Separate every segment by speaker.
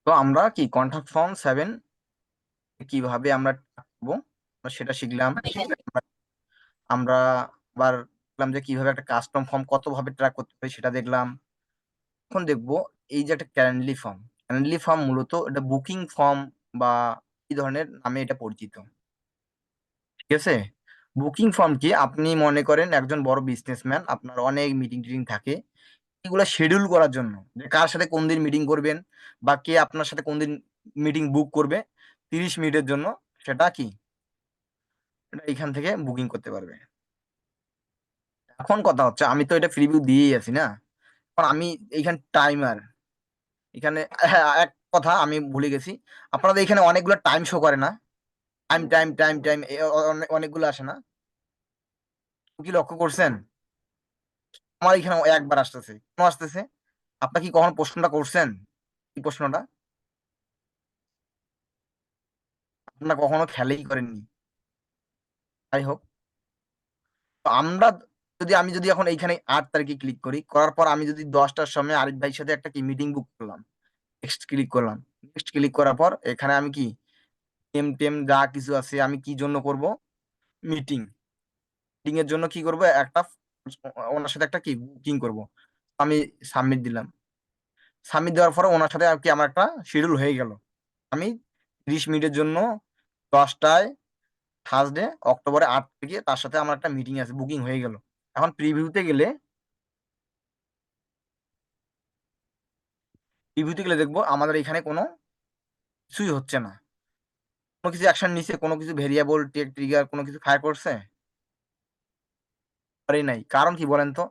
Speaker 1: তো আমরা কি কন্ট্যাক্ট ফর্ম 7 কিভাবে আমরা রাখবো সেটা শিখলাম। আমরা আবার দেখলাম যে কিভাবে একটা কাস্টম ফর্ম কত ভাবে ট্র্যাক করতে পারি সেটা দেখলাম। এখন দেখবো এই যে একটা ক্যালেন্ডলি ফর্ম। ক্যালেন্ডলি ফর্ম মূলত এটা বুকিং ফর্ম বা এই ধরনের নামে এটা পরিচিত। ঠিক আছে, বুকিং ফর্ম কি, আপনি মনে করেন একজন বড় বিজনেসম্যান, আপনার অনেক মিটিং টিটিং থাকে, এগুলো শিডিউল করার জন্য যে কার সাথে কোন দিন মিটিং করবেন বা কে আপনার সাথে কোন দিন মিটিং বুক করবে 30 মিনিটের জন্য, সেটা কি এটা এখান থেকে বুকিং করতে পারবে। এখন কথা হচ্ছে আমি তো এটা প্রিভিউ দিয়েই আছি না, এখন আমি এইখানে টাইমার, এখানে হ্যাঁ এক কথা আমি ভুলে গেছি, আপনাদের এখানে অনেকগুলো টাইম শো করে না, টাইম টাইম টাইম টাইম অনেকগুলো আসে না, কি লক্ষ্য করছেন? আমার এখানে একবার আসতেছে, কেন আসতেছে? আপনার কি কখনো প্রশ্নটা করছেন? কি প্রশ্নটা? আপনারা কখনো খেয়ালই করেননি। যাই হোক, তো আমরা যদি আমি যদি এখন এইখানে 8 তারিখে ক্লিক করি, করার পর আমি যদি 10টার সময় আরিফ ভাইয়ের সাথে একটা কি মিটিং বুক করলাম, নেক্সট ক্লিক করলাম, নেক্সট ক্লিক করার পর এখানে আমি কি টেম টেম যা কিছু আছে আমি কি জন্য করব, মিটিং, মিটিং এর জন্য কি করব, একটা ওনার সাথে একটা কি বুকিং করব। আমি সাবমিট দিলাম, সাবমিট দেওয়ার পরে ওনার সাথে আর কি আমার একটা শিডিউল হয়ে গেল। আমি 30 মিনিটের জন্য 10টায় থার্সডে অক্টোবরে 8 তারিখে তার সাথে আমার একটা মিটিং আছে, বুকিং হয়ে গেল। এখন প্রিভিউতে গেলে, প্রিভিউতে গেলে দেখবো আমাদের এখানে কোনো কিছুই হচ্ছে না, কোনো কিছু অ্যাকশন নিছে, কোনো কিছু ভেরিয়েবল ট্রিগার কোনো কিছু ফায়ার করছে করেই নাই। কারণ কি বলেন তো,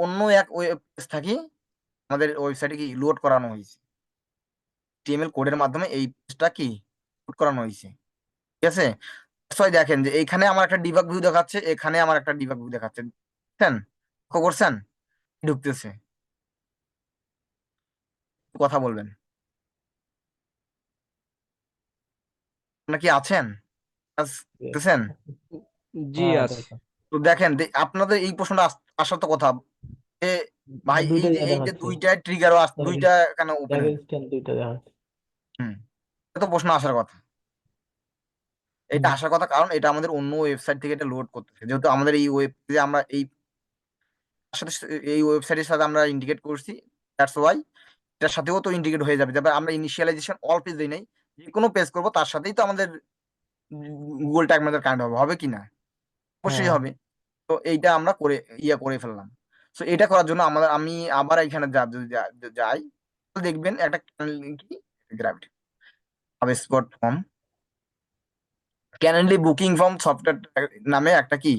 Speaker 1: অন্য এক ওয়েব পেজ থাকি আমাদের ওয়েবসাইটে কি লোড করানো হয়েছে, টিএমএল কোডের মাধ্যমে এই পেজটা কি লোড করানো হয়েছে। ঠিক আছে, সবাই দেখেন যে এইখানে আমার একটা ডিবাগ ভিউ দেখাচ্ছে, এখানে আমার একটা ডিবাগ ভিউ দেখাচ্ছে, বুঝছেন? লক্ষ্য করছেন? ঢুকতেছে, কথা বলবেন, আপনারা কি আছেন? কাজ করতেছেন?
Speaker 2: জি
Speaker 3: হ্যাঁ
Speaker 2: আছে।
Speaker 3: দেখো।
Speaker 1: তো দেখেন আপনাদের এই প্রশ্নটা আসার তো কথা যে ভাই এই
Speaker 3: দুইটাই
Speaker 1: যে এই যে
Speaker 3: দেখাচ্ছে।
Speaker 1: দুইটা ট্রিগারও দুইটা কেন ওপেন হলো?
Speaker 3: স্ট্যান্ড দুইটা দেখাচ্ছে।
Speaker 1: হুম, এটা তো প্রশ্ন আসার কথা। এটা
Speaker 3: হুম।
Speaker 1: আসার কথা কারণ এটা আমাদের অন্য ওয়েবসাইট থেকে এটা লোড করতেছে, যেহেতু আমাদের এই ওয়েব যে আমরা এই সাথে এই ওয়েবসাইটের সাথে আমরা ইন্ডিকেট করছি, দ্যাটস ওয়াই এটার সাথেও তো ইন্ডিকেট হয়ে যাবে। যাবে আমরা ইনিশিয়ালাইজেশন অল পেজ দিই নাই, যে কোনো পেজ করবো তার সাথেই তো আমাদের গুগল ট্যাগ আমাদের কানেক্ট হবে, হবে কি না? অবশ্যই
Speaker 3: হ্যাঁ।
Speaker 1: হবে। তো এইটা আমরা করে করে ফেললাম। তো এটা করার জন্য আমাদের আমি আবার এখানে যদি যাই, তো দেখবেন একটা কি gravity spot form, Calendly booking form software নামে একটা কি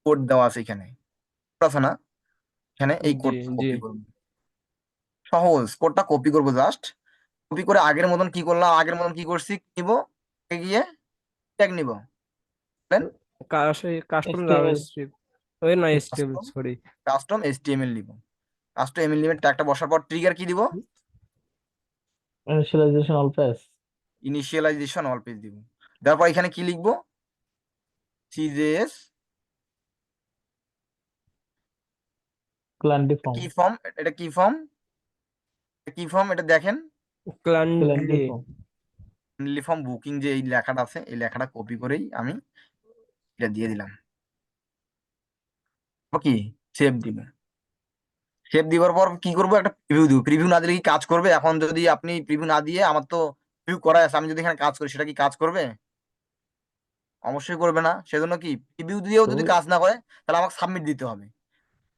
Speaker 1: কোড দেওয়া আছে এখানে, আছে না? এখানে এই
Speaker 2: জি
Speaker 1: কোডটা
Speaker 2: জি।
Speaker 1: কপি করবো, সহজ কোডটা কপি করবো, জাস্ট কপি করে আগের মতন কি করলাম, আগের মতন কি করছি, নিব গিয়ে ট্যাগ নিব,
Speaker 2: কাস্টম
Speaker 3: HTML
Speaker 2: জাভাস্ক্রিপ্ট, ওই না STML
Speaker 1: custom,
Speaker 2: sorry.
Speaker 1: Custom HTML নিব, কাস্টম এমএল নিবে, ট্যাগটা বসার পর ট্রিগার কি দিব,
Speaker 3: initialization all page.
Speaker 1: Initialization all page দিব। দেওয়ার পর এখানে কি লিখবো, সিজেএস
Speaker 3: ক্লান্ডি ফর্ম।
Speaker 1: কি ফর্ম, এটা কি ফর্ম, কি ফর্ম এটা দেখেন,
Speaker 3: ক্লান্ডি
Speaker 2: ক্লান্টলি।
Speaker 3: ফর্ম।
Speaker 1: ফর্ম বুকিং যে এই লেখাটা আছে এই লেখাটা কপি করেই আমি এটা দিয়ে দিলাম। কি সেভ দিব, সেভ দিবার পর কি করবো, একটা প্রিভিউ দিব। প্রিভিউ না দিলে কি কাজ করবে? এখন যদি আপনি প্রিভিউ না দিয়ে, আমার তো প্রিভিউ করা আছে, আমি যদি এখানে কাজ করি সেটা কি কাজ করবে? অবশ্যই করবে না। সেজন্য কি প্রিভিউ দিয়েও
Speaker 3: তো
Speaker 1: যদি কাজ না করে তাহলে আমাকে সাবমিট দিতে হবে।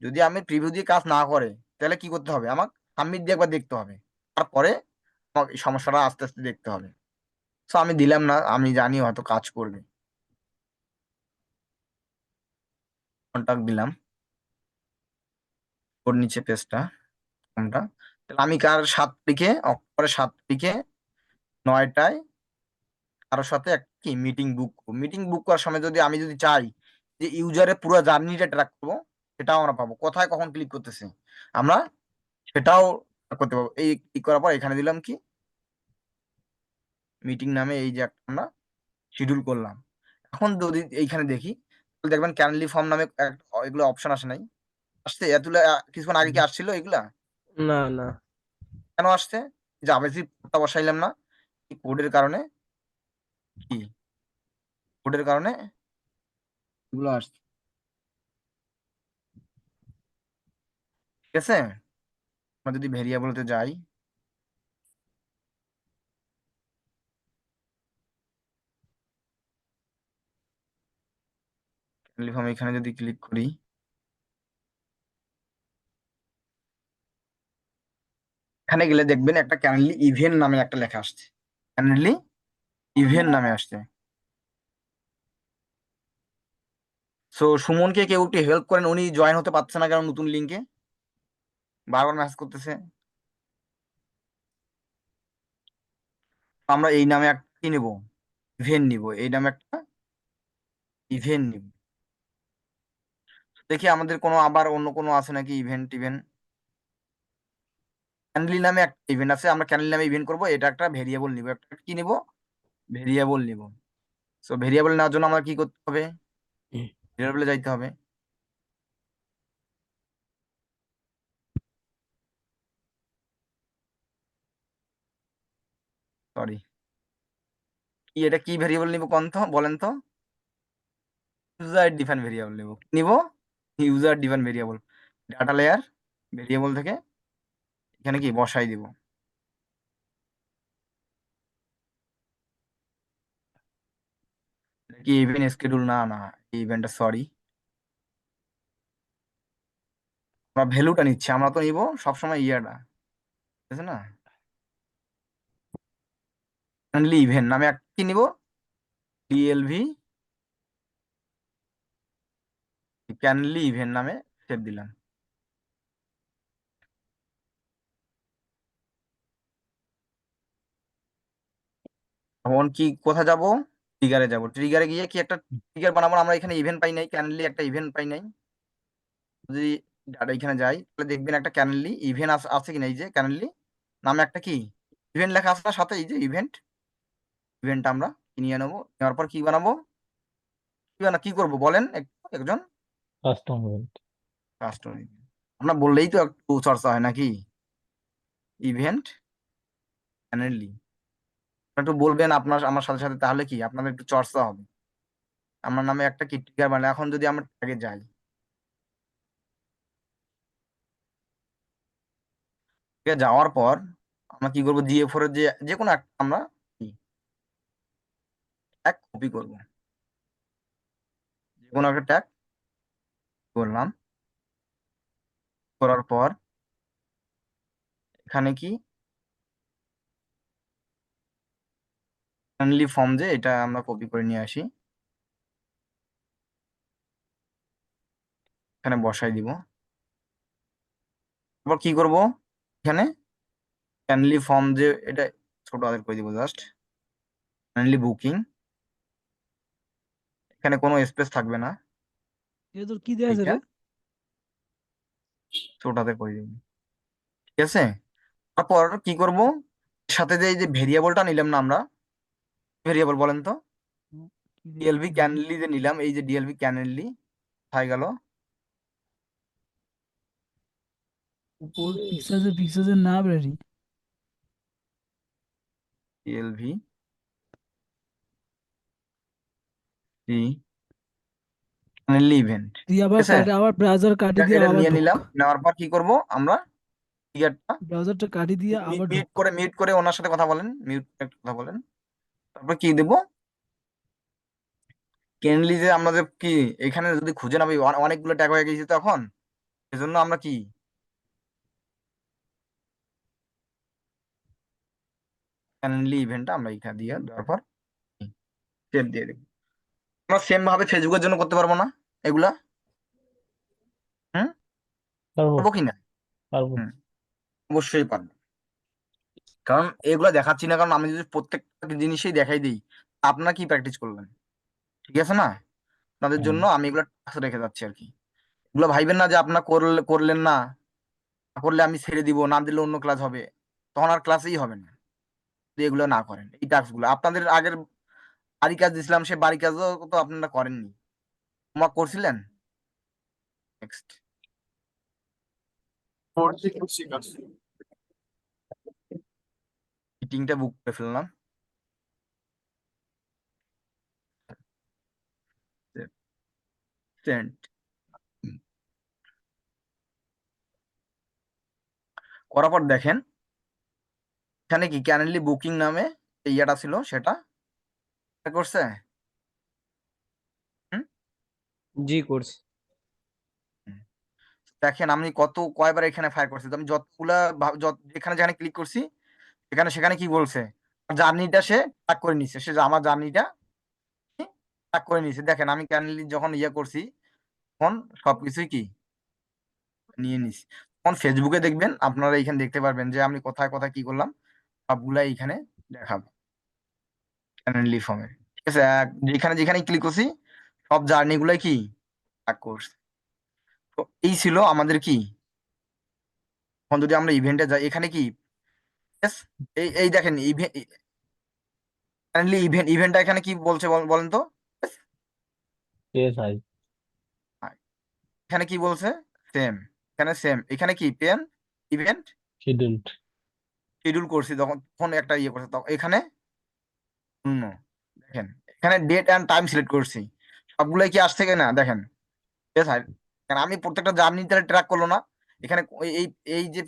Speaker 1: যদি আমি প্রিভিউ দিয়ে কাজ না করে তাহলে কি করতে হবে, আমাকে সাবমিট দিয়ে একবার দেখতে হবে, তারপরে আমাকে এই সমস্যাটা আস্তে আস্তে দেখতে হবে। তো আমি দিলাম না, আমি জানি হয়তো কাজ করবে, কন্টাক্ট দিলাম, ওর নিচে পেজটা কোনটা, তাহলে আমি কার 7 তারিখে অক্টোবরের 7 তারিখে 9টায় কারোর সাথে একটা কি মিটিং বুক করবো। মিটিং বুক করার সময় যদি আমি যদি চাই যে ইউজারের পুরো জার্নিটা ট্র্যাক করবো, সেটাও আমরা পাবো, কোথায় কখন ক্লিক করতেছে আমরা সেটাও করতে পারবো। এই ক্লিক করার পর এখানে দিলাম কি মিটিং নামে এই যে একটা আমরা শিডিউল করলাম। এখন যদি এইখানে দেখি তাহলে দেখবেন ক্যানলি ফর্ম নামে এগুলো অপশন আসে নাই, আসছে এগুলা কিছুক্ষণ আগে কি আসছিল এগুলা?
Speaker 2: না না।
Speaker 1: কেন আসছে? জাভাস্ক্রিপ্ট বসাইলাম না, এই কোডের কারণে কি কোডের কারণে এগুলো আসছে, ঠিক আছে। আমরা যদি ভেরিয়েবলতে যাই, আমি এখানে যদি ক্লিক করি, এখানে গেলে দেখবেন একটা ক্যানেলি ইভেন্ট নামে একটা লেখা আসছে, ক্যানেলি ইভেন্ট নামে আসছে। সো সুমনকে কেউ একটু হেল্প করেন, উনি জয়েন হতে পারছে না কারণ নতুন লিঙ্কে বারবার মেসেজ করতেছে। আমরা এই নামে একটা কি নিব, ইভেন্ট নিব, এই নামে একটা ইভেন্ট নিব। দেখি আমাদের কোনো আবার অন্য কোনো আছে নাকি ইভেন্ট ইভেন্ট। ক্যান্ডেলি নামে একটা ইভেন্ট আছে, আমরা ক্যান্ডেলি নামে ইভেন্ট করব, এটা একটা ভেরিয়েবল নিব, একটা কি নিব, ভেরিয়েবল নিব। সো ভেরিয়েবল নেওয়ার জন্য আমরা কি করতে হবে, ভেরিয়েবলে যাইতে হবে। সরি, কি এটা কি ভেরিয়েবল নিব কোন তো বলেন তো, ইউজার ডিফাইন ভেরিয়েবল নিব, নিব user define variable, data layer variable থেকে এখানে কি বসাই দিব। কি ইভেন্ট স্কেডুল, না না এই ইভেন্টটা সরি, আমরা ভ্যালুটা নিচ্ছি, আমরা তো নিব সবসময় ইয়াটা, ঠিক আছে না। কারেন্টলি ইভেন্ট নামে একটা কি নিব, ডিএলভি কারেন্টলি ইভেন্ট নামে সেভ দিলাম। এখন কি কোথায় যাব, ট্রিগারে যাব, ট্রিগারে গিয়ে কি একটা ট্রিগার বানাবো, আমরা এখানে ইভেন্ট পাই নাই, কারেন্টলি একটা ইভেন্ট পাই নাই। যদি ডাটা এখানে যাই তাহলে দেখবেন একটা কারেন্টলি ইভেন্ট আছে কিনা, এই যে কারেন্টলি নামে একটা কি ইভেন্ট লেখা আছে, তার সাথে এই যে ইভেন্ট, ইভেন্ট আমরা নিয়ে নেবো, নেওয়ার পর কি বানাবো, কি করবো বলেন একজন,
Speaker 3: কাস্টম ইভেন্ট।
Speaker 1: কাস্টম। আমরা বললেই তো একটু চর্চা হয় নাকি, ইভেন্ট কারেন্টলি, একটু বলবেন আপনার আমার সাথে সাথে, তাহলে কি আপনাদের একটু চর্চা হবে। আমার নামে একটা কি ট্রিগার বানালে, এখন যদি আমরা ট্যাগে যাই, ট্যাগে যাওয়ার পর আমরা কি করবো, জিএফোর এর যে যে কোনো একটা আমরা ট্যাগ কপি করবো, যে কোনো একটা ট্যাগ করলাম, করার পর এখানে কি ফ্রেন্ডলি ফর্ম, যে এটা আমরা কপি করে নিয়ে আসি, এখানে বসাই দিব। তারপর কি করব, এখানে ফ্রেন্ডলি ফর্ম যে এটা ছোট হাতের করে দিব, জাস্ট ফ্রেন্ডলি বুকিং, এখানে কোনো স্পেস থাকবে না,
Speaker 4: এ তোর কি দেয়া আছে
Speaker 1: এইটা
Speaker 4: রে?
Speaker 1: ছোট হাতের করে দিব, ঠিক আছে। তারপর কি করব, এর সাথে যে এই যে ভেরিয়েবলটা নিলাম না আমরা, ভেরিয়েবল বলেন তো,
Speaker 4: কি
Speaker 1: ডিএলভি
Speaker 4: দেখি
Speaker 1: ক্যানলি যে নিলাম, এই যে ডিএলভি ক্যানলি হয়ে গেল,
Speaker 4: উপর পিক্সেলসের নাম রেডি।
Speaker 1: ডিএলভি ক্যানলি ইভেন্ট,
Speaker 4: তুই
Speaker 1: ঠিক
Speaker 4: আবার
Speaker 1: আছে।
Speaker 4: কাটে, আবার ব্রাউজার কাটি দিয়ে
Speaker 1: এটা
Speaker 4: আবার
Speaker 1: নিয়ে
Speaker 4: ঢুক।
Speaker 1: নিলাম, নেওয়ার পর কি করব আমরা, টিকারটা
Speaker 4: ব্রাউজারটা কাটি দিয়ে আবার ঢুক।
Speaker 1: মিউট করে ওনার সাথে কথা বলেন, মিউট করে একটা কথা বলেন। তারপর কি দেবো, কেনলি যে আমরা যে কি এখানে যদি খুঁজে না পাই, অনেকগুলো ট্যাগ হয়ে গেছে তো এখন, সেজন্য আমরা কি ক্যানলি ইভেন্টটা আমরা এখানে দিয়ে দেওয়ার পর সেভ দিয়ে দেবো। আমরা সেম ভাবে ফেসবুকের জন্য করতে পারবো না এগুলা, হুম,
Speaker 3: পারবো,
Speaker 1: পারবো কি না,
Speaker 3: পারবো।
Speaker 1: হুম, অবশ্যই পারবো। কারণ এগুলা দেখাচ্ছি না, কারণ আমি যদি প্রত্যেকটা জিনিসই দেখাই দিই, আপনারা কি প্র্যাকটিস করবেন, ঠিক আছে না। আপনাদের
Speaker 3: হুম।
Speaker 1: জন্য আমি এগুলো টাস্ক রেখে যাচ্ছি আর কি। এগুলো ভাইবেন না যে আপনার করলেন না, না করলে আমি ছেড়ে দিব, না দিলে অন্য ক্লাস হবে, তখন আর ক্লাসেই হবে না যদি এগুলো না করেন। এই টাস্ক গুলো আপনাদের আগের বাড়ি কাজ দিছিলাম, সে বাড়ি কাজও তো আপনারা করেননি, হোমওয়ার্ক করছিলেন। নেক্সট, মিটিংটা বুক করে ফেললাম। সেন্ড করার পর দেখেন এখানে কি ক্যানেলি বুকিং নামে এই ইয়েটা ছিল সেটা করছে। হুম?
Speaker 2: জি করছি।
Speaker 1: দেখেন আমি কয়বার এখানে ফায়ার করছি, তো আমি যতগুলা যেখানে যেখানে ক্লিক করছি এখানে সেখানে কি বলছে জার্নিটা সে ট্র্যাক করে নিছে, সে আমার জার্নিটা ট্র্যাক করে নিছে। দেখেন আমি ক্যানেলি যখন ইয়ে করছি তখন সবকিছুই কি নিয়ে নিছি। তখন ফেসবুকে দেখবেন আপনারা এখানে দেখতে পারবেন যে আমি কোথায় কোথায় কি করলাম সবগুলাই এখানে দেখাবো ক্যানেলি ফর্মে। ঠিক আছে, যেখানে যেখানে ক্লিক করছি সব জার্নি গুলাই কি ট্র্যাক করছে। তো এই ছিল আমাদের কি, এখন যদি আমরা ইভেন্টে যাই এখানে কি yes, এই দেখেন ইভেন্টটা এখানে কি বলছে বলেন তো।
Speaker 3: Yes, I
Speaker 1: এখানে কি বলছে সেম, এখানে সেম, এখানে কি পেন ইভেন্ট
Speaker 3: scheduled.
Speaker 1: শিডিউল করছি তখন তখন একটা ইয়ে করছে, তখন এখানে অন্য দেখেন এখানে ডেট অ্যান্ড টাইম সিলেক্ট করছি সবগুলাই কি আসছে কিনা দেখেন। yes, কারণ আমি প্রত্যেকটা জার্নি তাহলে ট্র্যাক করলো না এখানে এই এই যে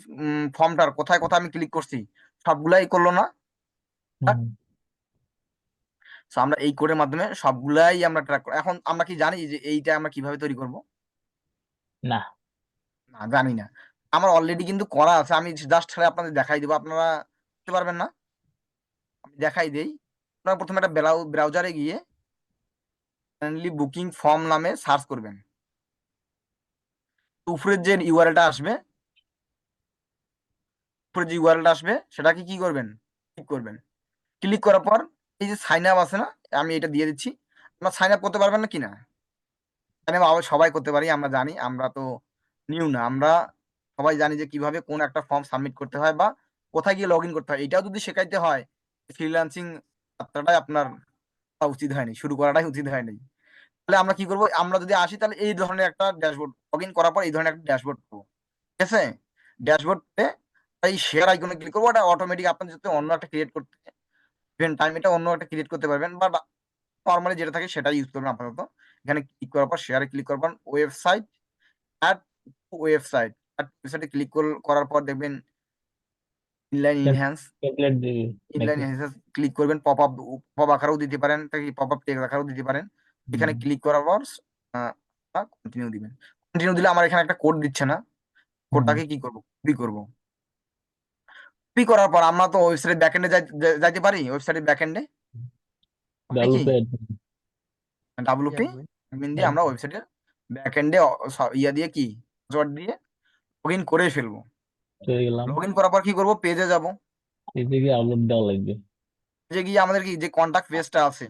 Speaker 1: ফর্মটার কোথায় কোথায় আমি ক্লিক করছি সবগুলাই করলো না।
Speaker 3: হুম,
Speaker 1: তো আমরা এই কোডের মাধ্যমে সবগুলাই আমরা ট্র্যাক করব। এখন আমরা কি জানি যে এইটা আমরা কিভাবে তৈরি করব?
Speaker 3: না
Speaker 1: না জানি না, আমার অলরেডি কিন্তু করা আছে, আমি জাস্ট আপনাদের দেখাই দেবো, আপনারা বুঝতে পারবেন না। আমি দেখাই দেই, আপনারা প্রথমে একটা ব্রাউজারে গিয়ে বুকিং ফর্ম নামে সার্চ করবেন। উপরের যে ইউআরএলটা আসবে, উপরে যে ইউআরএলটা আসবে সেটাকে কি করবেন ক্লিক করবেন। ক্লিক করার পর এই যে সাইন আপ আছে না, আমি এটা দিয়ে দিচ্ছি। আপনারা সাইন আপ করতে পারবেন না কিনা? সাইন আপ সবাই করতে পারি, আমরা জানি, আমরা তো নিউ না, আমরা সবাই জানি যে কিভাবে কোন একটা ফর্ম সাবমিট করতে হয় বা কোথায় গিয়ে লগ ইন করতে হয়। এটাও যদি শেখাইতে হয় ফ্রিল্যান্সিং যাত্রাটাই আপনার করা উচিত হয়নি, শুরু করাটাই উচিত হয়নি। তাহলে আমরা কি করবো, আমরা যদি আসি তাহলে এই ধরনের একটা ড্যাশবোর্ড লগ ইন করার পর এই ধরনের একটা ড্যাশবোর্ড পাবো। ঠিক আছে, ড্যাশবোর্ড এই শেয়ার আইকনে ক্লিক করবো, ওটা অটোমেটিক আপনার যদি অন্য একটা ক্রিয়েট করতে ইভেন্ট টাইম এটা অন্য একটা ক্রিয়েট করতে পারবেন বা নর্মালি যেটা থাকে সেটাই ইউজ করবেন আপাতত। এখানে ক্লিক করার পর শেয়ারে ক্লিক করবেন, ওয়েবসাইট অ্যাড ওয়েবসাইট ওয়েবসাইটে ক্লিক করার পর দেখবেন ইনলাইন ইনহ্যান্স,
Speaker 3: টেমপ্লেট দিবি
Speaker 1: ইনলাইন
Speaker 3: নাকি?
Speaker 1: ইনহ্যান্স ক্লিক করবেন, পপ আকারেও দিতে পারেন, পপ আপ টেক্সট আকারেও দিতে পারেন। এখানে
Speaker 3: হুম,
Speaker 1: ক্লিক করার পর কন্টিনিউ দিবেন। কন্টিনিউ দিলে আমার এখানে একটা কোড দিচ্ছে না,
Speaker 3: হুম,
Speaker 1: কোডটাকে কি করব কপি করব। কপি করার পর আমরা তো ওয়েবসাইটের ব্যাকএন্ডে যাইতে পারি, ওয়েবসাইটের ব্যাকএন্ডে কি
Speaker 3: ডাব্লুপি
Speaker 1: ডাব্লুপি অ্যাডমিন দিয়ে আমরা ওয়েবসাইটের ব্যাকএন্ডে ইয়া দিয়ে কি পাসওয়ার্ড দিয়ে লগ ইন করে ফেলবো।
Speaker 3: চলে গেলাম,
Speaker 1: লগ ইন করার পর কি করবো, পেজে যাব,
Speaker 3: এদিকে আপলোড দেওয়া লাগবে।
Speaker 1: পেজে গিয়ে আমাদের কি যে কন্টাক্ট পেজটা আছে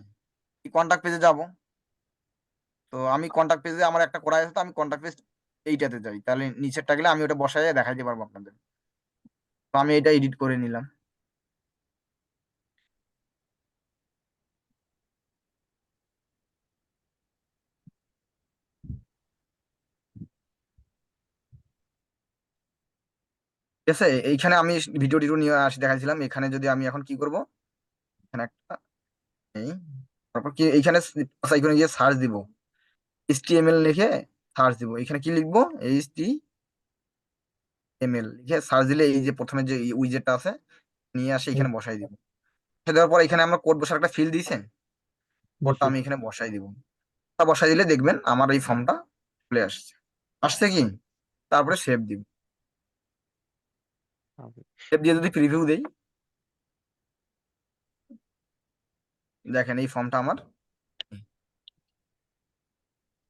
Speaker 1: এই কন্টাক্ট পেজে যাব। তো আমি কন্টাক্ট পেজে আমার একটা করা আছে, তো আমি কন্টাক্ট পেজ এইটাতে যাই, তাহলে নিচেরটা গেলে আমি ওটা বসায় দেখাইতে পারবো আপনাদের। তো আমি এটা এডিট করে নিলাম। ঠিক আছে, এইখানে আমি ভিডিও টিডিও নিয়ে আসি দেখাইছিলাম। এখানে যদি আমি এখন কি করব, এখানে একটা এই তারপর কি এইখানে আইকনে গিয়ে সার্চ দিব, HTML লিখে সার্চ দিব। এখানে কি লিখবো, HTML লিখে সার্চ দিলে এই যে প্রথমে যে উইজেটটা আছে নিয়ে আসে এখানে বসাই দিব। বসাই দেওয়ার পর এখানে আমরা কোড বসার একটা ফিল্ড দিয়েছেন, কোডটা
Speaker 3: বেশি
Speaker 1: আমি এখানে বসাই দিব। বসাই দিলে দেখবেন আমার এই ফর্মটা চলে আসছে। আসছে কি, তারপরে সেভ দিব। সেভ দিয়ে যদি প্রিভিউ দেই দেখেন এই ফর্মটা আমার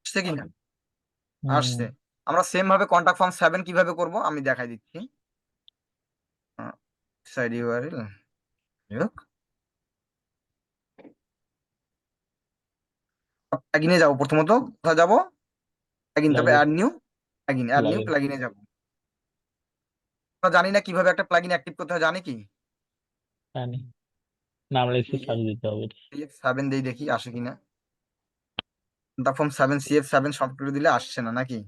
Speaker 1: আসছে কি না, আসছে। আমরা সেম ভাবে কন্টাক্ট ফর্ম 7 কিভাবে করব আমি দেখাই দিচ্ছি। সাইড ইউআরএল প্লাগইনে যাব, প্রথমত কোথায় যাব, প্লাগইন, তারপরে
Speaker 3: লাগে
Speaker 1: অ্যাড নিউ
Speaker 3: লাগে
Speaker 1: প্লাগইনে যাব। আমরা জানি না কিভাবে একটা প্লাগইন অ্যাক্টিভ করতে হয়, জানি কি
Speaker 3: জানি, নাম লিখে সার্চ দিতে হবে।
Speaker 1: CF7 দেই দেখি আসে কিনা। কন্টাক্ট ফর্ম 7 CF7 সফটওয়্যার দিলে আসছে না নাকি?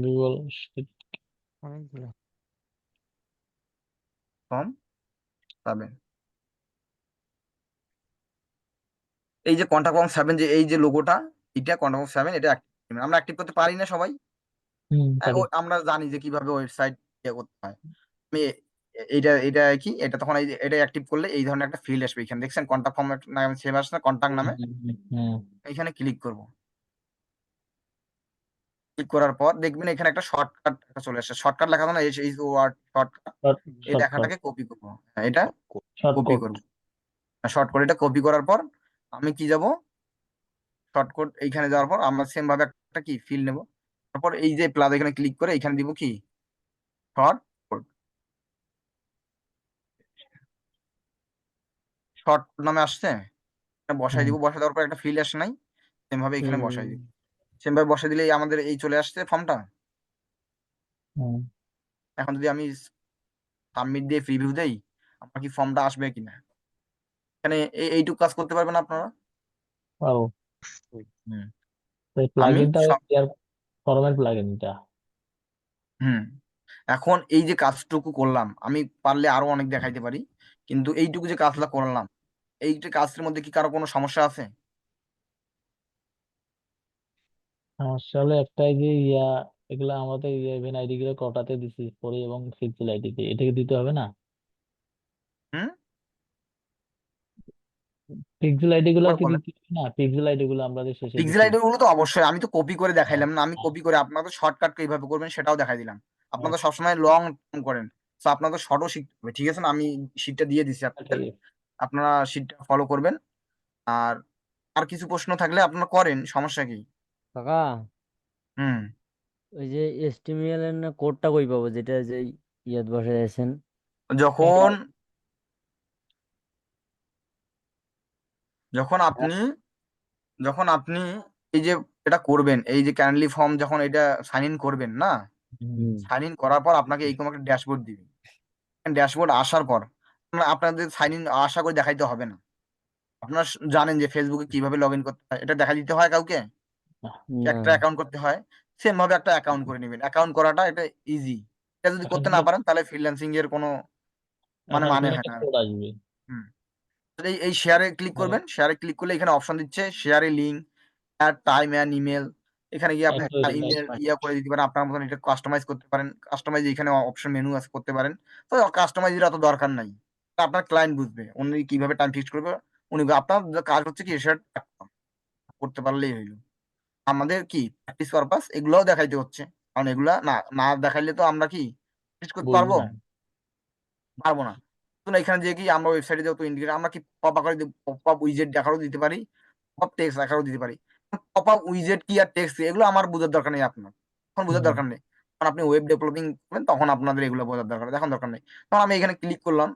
Speaker 3: গুগল
Speaker 1: ফর্ম 7 এই যে কন্টাক্ট ফর্ম 7 যে এই যে লোগোটা, এটা কন্টাক্ট ফর্ম 7 এটা active আমরা অ্যাক্টিভ করতে পারি না সবাই?
Speaker 3: পারি।
Speaker 1: আমরা জানি যে কিভাবে ওয়েবসাইট করতে হয়। আমি এইটা এটা কি এটা তখন এই যে এটা অ্যাক্টিভ করলে এই ধরনের একটা ফিল্ড আসবে। এখানে দেখছেন কন্টাক্ট ফর্ম নামে সেভ আসছে না কন্টাক্ট নামে?
Speaker 3: হুম,
Speaker 1: এখানে ক্লিক করব। ক্লিক করার পর দেখবেন এখানে একটা শর্টকাট চলে আসছে। শর্টকাট লেখা থাকে না এই ওয়ার্ড শর্টকাট। এই
Speaker 3: শর্টকাট
Speaker 1: লেখাটাকে কপি করব। হ্যাঁ, এটা কপি
Speaker 3: শর্টকাট
Speaker 1: করব। শর্টকাট এটা কপি করার পর আমি কি যাব? শর্টকাট এইখানে যাওয়ার পর আমরা সেম ভাবে একটা কি ফিল্ড নেব। তারপর এই যে প্লাস এখানে ক্লিক করে এখানে দিব কি শর্টকাট। শর্ট নামে আসছে। এটা বসাই দিব। বসাই দেওয়ার পর একটা ফিল্ড আসে নাই? সেম ভাবে এখানে বসাই দিব। সেম ভাবে বসাই দিলেই আমাদের এই চলে আসছে ফর্মটা। এখন যদি আমি সাবমিট দিয়ে প্রিভিউ দেই, আমার কি ফর্মটা আসবে কিনা? এখানে এইটুকু কাজ করতে পারবেন আপনারা?
Speaker 3: পারবো।
Speaker 1: হুম।
Speaker 3: এই
Speaker 1: আমি
Speaker 3: প্লাগইনটা
Speaker 1: সব
Speaker 3: এয়ার ফরমের প্লাগইনটা।
Speaker 1: হুম। এখন এই যে কাজটুকু করলাম, আমি পারলে আরো অনেক দেখাইতে পারি। কিন্তু এইটুকু যে কাজটা করলাম, এইটা কাজের মধ্যে কি কারো কোনো সমস্যা আছে?
Speaker 3: সমস্যা হলো একটাই যে এগুলা আমাদের ইভেন আইডি গুলো কটাতে দিছি পরে এবং ফিক্সড আইডিতে এটাকে দিতে হবে না?
Speaker 1: হুম?
Speaker 3: ফিক্সড আইডি গুলা
Speaker 1: আবার
Speaker 3: কি
Speaker 1: বলেন।
Speaker 3: দিতে হবে না? ফিক্সড আইডি গুলো আমরা যে শেষে
Speaker 1: পিক্সেল
Speaker 3: দিছি।
Speaker 1: আইডি গুলো তো অবশ্যই আমি তো কপি করে
Speaker 3: হ্যাঁ,
Speaker 1: দেখাইলাম না, আমি
Speaker 3: হ্যাঁ,
Speaker 1: কপি করে আপনাদের শর্টকাট কিভাবে করবেন সেটাও দেখাই দিলাম।
Speaker 3: হ্যাঁ,
Speaker 1: আপনাদের সবসময় লং টার্ম করেন, তো আপনাদের শর্টও শিখতে হবে, ঠিক আছে না? আমি শিটটা দিয়ে দিছি
Speaker 3: ঠিক
Speaker 1: আপনাদের,
Speaker 3: আছে।
Speaker 1: আপনারা শিটটা ফলো করবেন। আর আর কিছু প্রশ্ন থাকলে আপনারা করেন, সমস্যা কি?
Speaker 5: কাকা,
Speaker 1: হুম।
Speaker 5: ওই যে HTML এর না কোডটা কই পাবো, যেটা যে ইয়াত বসে আছেন?
Speaker 1: যখন যখন আপনি যখন আপনি এই যে এটা করবেন, এই যে ক্যানলি ফর্ম যখন এটা সাইন ইন করবেন না, সাইন ইন করার পর আপনাকে এইরকম একটা ড্যাশবোর্ড দিবে। ড্যাশবোর্ড আসার পর আপনাদের সাইন ইন আশা করে দেখাইতে হবে না। আপনারা জানেন যে ফেসবুকে কিভাবে লগ ইন করতে হয়, এটা দেখা দিতে হয় কাউকে?
Speaker 5: না।
Speaker 1: একটা অ্যাকাউন্ট করতে হয়। সেম ভাবে একটা অ্যাকাউন্ট করে নেবেন। অ্যাকাউন্ট করাটা এটা ইজি। এটা যদি
Speaker 3: এখন
Speaker 1: করতে না পারেন তাহলে ফ্রিল্যান্সিং এর কোনো
Speaker 3: এখন
Speaker 1: মানে হয়
Speaker 3: একটা
Speaker 1: না।
Speaker 3: কোড আসবে।
Speaker 1: হুম। এই শেয়ারে ক্লিক
Speaker 3: মানে
Speaker 1: করবেন। শেয়ারে ক্লিক করলে এখানে অপশন দিচ্ছে শেয়ারে link, add time and email. এখানে গিয়ে আপনি
Speaker 3: একটা
Speaker 1: ইমেল করে দিতে পারেন, আপনার মতন এটা কাস্টমাইজ করতে পারেন। কাস্টমাইজ এখানে অপশন মেনু আছে, করতে পারেন। তো কাস্টমাইজের অত দরকার নাই। আপনার ক্লায়েন্ট বুঝবে উনি কিভাবে টাইম ফিক্স করবে। উনি আপনার কাজ হচ্ছে কি সেটা করতে পারলেই হইলো। আমাদের কি প্র্যাকটিস পারপাস এগুলোও দেখাইতে হচ্ছে। কারণ এগুলা না না দেখাইলে তো আমরা কি প্র্যাকটিস করতে
Speaker 3: বুঝবো
Speaker 1: পারবো?
Speaker 3: না।
Speaker 1: পারবো না। তো এখানে যে কি আমরা ওয়েবসাইটে যেহেতু ইন্ডিকেট আমরা কি পপ আকারে পপ আপ উইজেট দেখারও দিতে পারি, পপ টেক্সট আকারেও দিতে পারি। পপ আপ উইজেট কি আর টেক্সট এগুলো আমার বোঝার দরকার নেই আপনার। তখন বোঝার দরকার নেই। যখন আপনি ওয়েব ডেভেলপিং করবেন তখন আপনাদের এগুলো বোঝার দরকার, এখন দরকার নেই। তখন আমি এখানে ক্লিক করলাম,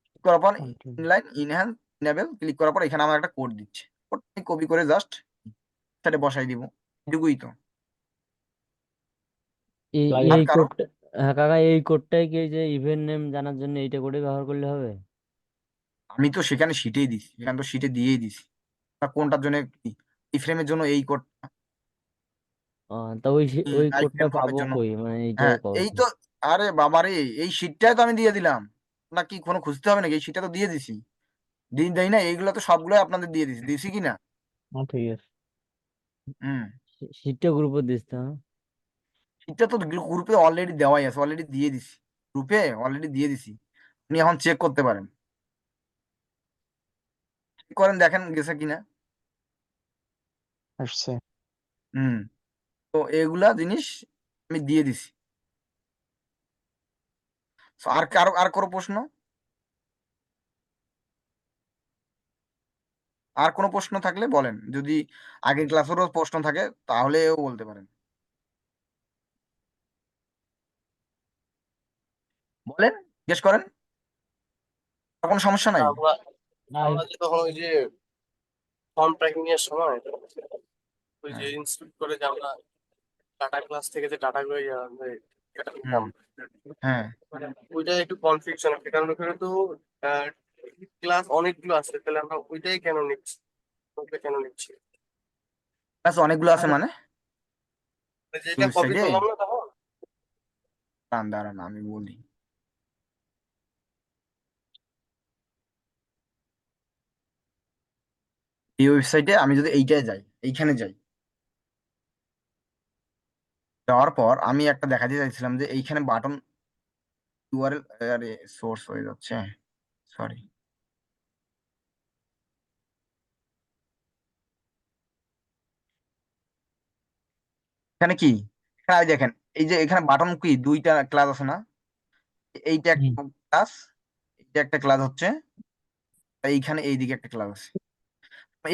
Speaker 1: ক্লিক করার পর ইনলাইন ইনহ্যান্স ইনেবল ক্লিক করার পর এখানে আমার একটা কোড দিচ্ছে। কোডটা আমি কপি করে জাস্ট সেটা বসাই দিব। এটুকুই তো।
Speaker 5: এই
Speaker 1: আর
Speaker 5: এই
Speaker 1: কারো
Speaker 5: কোডটা, হ্যাঁ কাকা, এই কোডটাই কি এই যে ইভেন্ট নেম জানার জন্য এইটা কোডে ব্যবহার করলে হবে?
Speaker 1: আমি তো সেখানে শিটেই দিছি, এখানে তো শিটে দিয়েই দিছি। কোনটার জন্য কি এই ফ্রেমের জন্য এই কোড,
Speaker 5: তা ওই ওই কোডটা
Speaker 1: আইফ্রেম ফর্মের
Speaker 5: পাবো
Speaker 1: জন্য।
Speaker 5: কই, মানে এইটা
Speaker 1: হ্যাঁ
Speaker 5: কবে?
Speaker 1: এই তো। আরে বাবারে, এই শিটটাই তো আমি দিয়ে দিলাম। না কি কোনো খুঁজতে হবে নাকি? এই শিটটা তো দিয়ে দিছি। দিন দেই না, এইগুলো তো সবগুলোই আপনাদের দিয়ে দিছি, দিছি কি না?
Speaker 3: ঠিক আছে।
Speaker 1: হুম।
Speaker 5: শীটটা গ্রুপে দিস তো?
Speaker 1: শিটটা তো গ্রুপে অলরেডি দেওয়াই আছে, অলরেডি দিয়ে দিছি। গ্রুপে অলরেডি দিয়ে দিছি। আপনি এখন চেক করতে পারেন। চেক করেন, দেখেন গেছে কিনা।
Speaker 2: আসছে।
Speaker 1: হুম। তো এগুলা জিনিস আমি দিয়ে দিছি। So, আর কারো আর কোনো প্রশ্ন? আর কোনো প্রশ্ন থাকলে বলেন, যদি আগের ক্লাসেরও প্রশ্ন থাকে তাহলেও বলতে পারেন। বলেন, জিজ্ঞেস করেন। আর কোনো সমস্যা নাই।
Speaker 6: আমরা
Speaker 3: আর
Speaker 6: আমরা যে তখন ওই যে ফর্ম ট্র্যাকিং এর সময় ওই যে
Speaker 1: হ্যাঁ।
Speaker 6: ইনস্টিটিউট করে যে আমরা ডাটা ক্লাস থেকে যে ডাটা গুলো
Speaker 1: হুম। হ্যাঁ।
Speaker 6: ওইটা একটু কনফিউশন আছে, কারণ ওখানে তো ক্লাস অনেকগুলো আছে, তাহলে আমরা ওইটাই কেন নিচ্ছি, ওইটা কেন নিচ্ছি?
Speaker 1: ক্লাস অনেকগুলো আছে মানে
Speaker 6: যেটা কপি
Speaker 1: ওয়েবসাইটে?
Speaker 6: করলাম না তখন।
Speaker 1: দাঁড়ান দাঁড়ান আমি বলি। এই ওয়েবসাইটে আমি যদি এইটায় যাই, এইখানে যাই, যাওয়ার পর আমি একটা দেখাতে চাইছিলাম যে এইখানে বাটন ইউআরএল, আরে সোর্স হয়ে যাচ্ছে, সরি। এখানে কি, এখানে এই দেখেন, এই যে এখানে বাটন কি দুইটা ক্লাস আছে না, এইটা
Speaker 3: হুম।
Speaker 1: একটা ক্লাস, এইটা একটা ক্লাস হচ্ছে, এইখানে এইদিকে একটা ক্লাস আছে।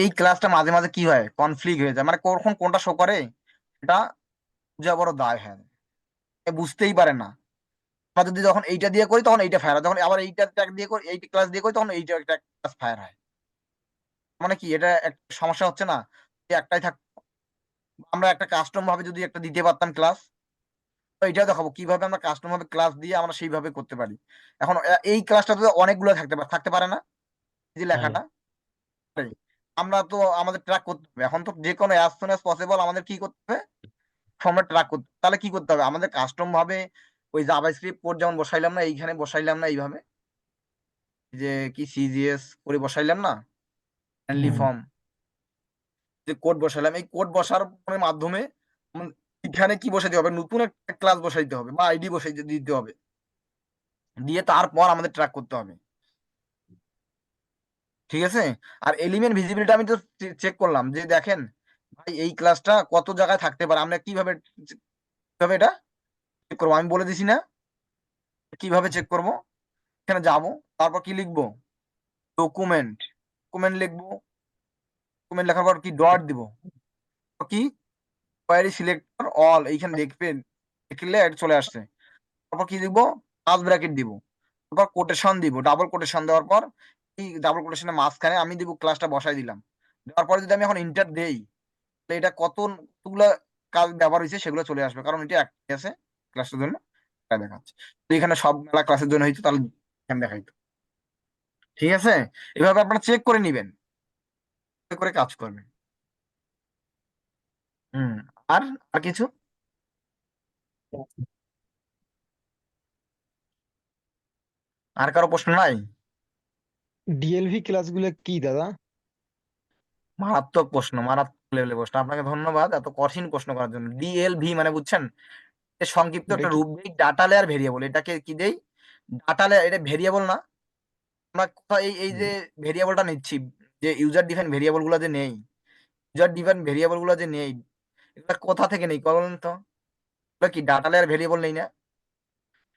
Speaker 1: এই ক্লাসটা মাঝে মাঝে কি হয়, কনফ্লিক্ট হয়ে যায়, মানে কখন কোনটা শো করে এটা বুঝা বড় দায় হয়, এ বুঝতেই পারে না। আমরা যদি যখন এইটা দিয়ে করি তখন এইটা ফায়ার হয়, যখন আবার এইটা ট্যাগ দিয়ে করি, এইটা ক্লাস দিয়ে করি তখন এইটা একটা ক্লাস ফায়ার হয়। মানে কি এটা একটা সমস্যা হচ্ছে না, যে একটাই থাক, আমরা একটা কাস্টম ভাবে যদি একটা দিতে পারতাম ক্লাস, তো এটাও দেখাবো কিভাবে আমরা কাস্টম ভাবে ক্লাস দিয়ে আমরা সেইভাবে করতে পারি। এখন এই ক্লাসটা তো অনেকগুলো থাকতে পারে না, এই যে
Speaker 3: হ্যাঁ।
Speaker 1: লেখাটা, আমরা তো আমাদের ট্র্যাক করতে হবে, এখন তো যে কোনো অ্যাজ সুন অ্যাজ পসিবল আমাদের কি করতে হবে, আমরা ট্র্যাক করতে হবে। তাহলে কি করতে হবে, আমাদের কাস্টম ভাবে ওই জাভাস্ক্রিপ্ট কোড যেমন বসাইলাম না, এইখানে বসাইলাম না এইভাবে, যে কি সিজিএস করে বসাইলাম না, হ্যান্ডলি
Speaker 3: হুম।
Speaker 1: ফর্ম যে কোড বসাইলাম, এই কোড বসার মাধ্যমে এখানে কি বসাইতে হবে, নতুন একটা ক্লাস বসাইতে হবে বা আইডি বসাইতে দিতে হবে, দিয়ে তারপর আমাদের ট্র্যাক করতে হবে। ঠিক আছে। আর এলিমেন্ট ভিজিবিলিটি আমি তো চেক করলাম, যে দেখেন ভাই এই ক্লাসটা কত জায়গায় থাকতে পারে, আমরা কিভাবে কিভাবে এটা চেক করবো, আমি বলে দিছি না কিভাবে চেক করব। এখানে যাব, তারপর কি লিখবো, ডকুমেন্ট, ডকুমেন্ট লিখবো, ডকুমেন্ট লেখার পর কি ডট দিব, কি কোয়ারি সিলেক্টর অল, এইখানে দেখবেন দেখলে এটা চলে আসছে। তারপর কি দিব, পাঁচ ব্র্যাকেট দিব, তারপর কোটেশন দিব, ডাবল কোটেশন দেওয়ার পর এই ডাবল কোটেশনের মাঝখানে আমি দিব ক্লাসটা বসাই দিলাম। দেওয়ার পরে যদি আমি এখন ইন্টার দেই, তাহলে এটা কতগুলো কাজ ব্যবহার হয়েছে সেগুলো চলে আসবে, কারণ এটা একটাই আছে ক্লাসের জন্য, এটা দেখাচ্ছে। তো এখানে সব মেলা ক্লাসের জন্য হয়তো, তাহলে এখানে দেখাইতো। ঠিক আছে, এভাবে আপনারা চেক করে নিবেন, চেক করে কাজ করবেন। হুম। আর আর কিছু, আর কারো প্রশ্ন নাই?
Speaker 7: ডিএলভি ক্লাসগুলো কি দাদা?
Speaker 1: মারাত্মক প্রশ্ন, মারাত্মক লেভেলের প্রশ্ন, আপনাকে ধন্যবাদ এত কঠিন প্রশ্ন করার জন্য। ডিএলভি মানে বুঝছেন, এর সংক্ষিপ্ত
Speaker 7: এটা
Speaker 1: একটা
Speaker 7: কি?
Speaker 1: রূপ দিই, ডাটা লেয়ার ভেরিয়েবল। এটাকে কি দেই, ডাটা লেয়ার, এটা ভেরিয়েবল না। আমরা কোথাও এই যে ভেরিয়েবলটা নিচ্ছি, যে ইউজার ডিফাইন ভেরিয়েবল গুলো যে নেই, ইউজার ডিফাইন ভেরিয়েবল গুলো যে নেই, এটা কোথা থেকে নেই বলুন তো, এগুলো কি ডাটা লেয়ার ভেরিয়েবল নেই না,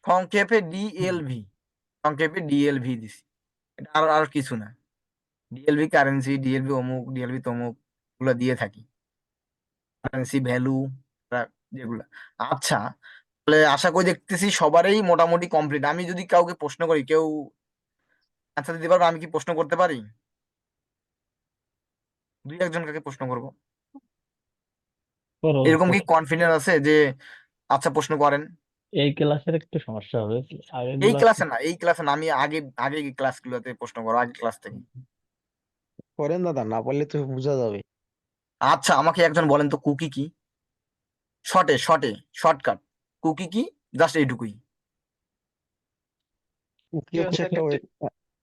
Speaker 1: সংক্ষেপে ডিএলভি, সংক্ষেপে ডিএলভি দিছি, এটা আর আর কিছু না। ডিএলভি কারেন্সি, ডিএলভি অমুক, ডিএলভি তমুক, এগুলো দিয়ে থাকি, কারেন্সি ভ্যালু যেগুলো। আচ্ছা, তাহলে আশা করি দেখতেছি সবারই মোটামুটি কমপ্লিট। আমি যদি কাউকে প্রশ্ন করি, কেউ অ্যান্সার দিতে পারবে, আমি কি প্রশ্ন করতে পারি, দুই একজন কাকে প্রশ্ন করব,
Speaker 3: করো
Speaker 1: এরকম কি
Speaker 3: করো।
Speaker 1: কনফিডেন্স আছে যে আচ্ছা প্রশ্ন করেন?
Speaker 3: এই ক্লাসের একটু সমস্যা হবে, আগের
Speaker 1: এই
Speaker 3: ক্লাস।
Speaker 1: ক্লাসে না, এই ক্লাসে না, আমি আগে আগে ক্লাসগুলোতে প্রশ্ন করো, আগে ক্লাস থেকে।
Speaker 7: করেন দাদা, না পারলে তো বোঝা যাবে।
Speaker 1: আচ্ছা, আমাকে একজন বলেন তো কুকি কি, শর্টকাট কুকি কি, জাস্ট এইটুকুই।
Speaker 7: কুকি
Speaker 6: কি
Speaker 7: হচ্ছে
Speaker 6: হচ্ছে
Speaker 7: একটা
Speaker 6: একটা
Speaker 7: ওয়েব।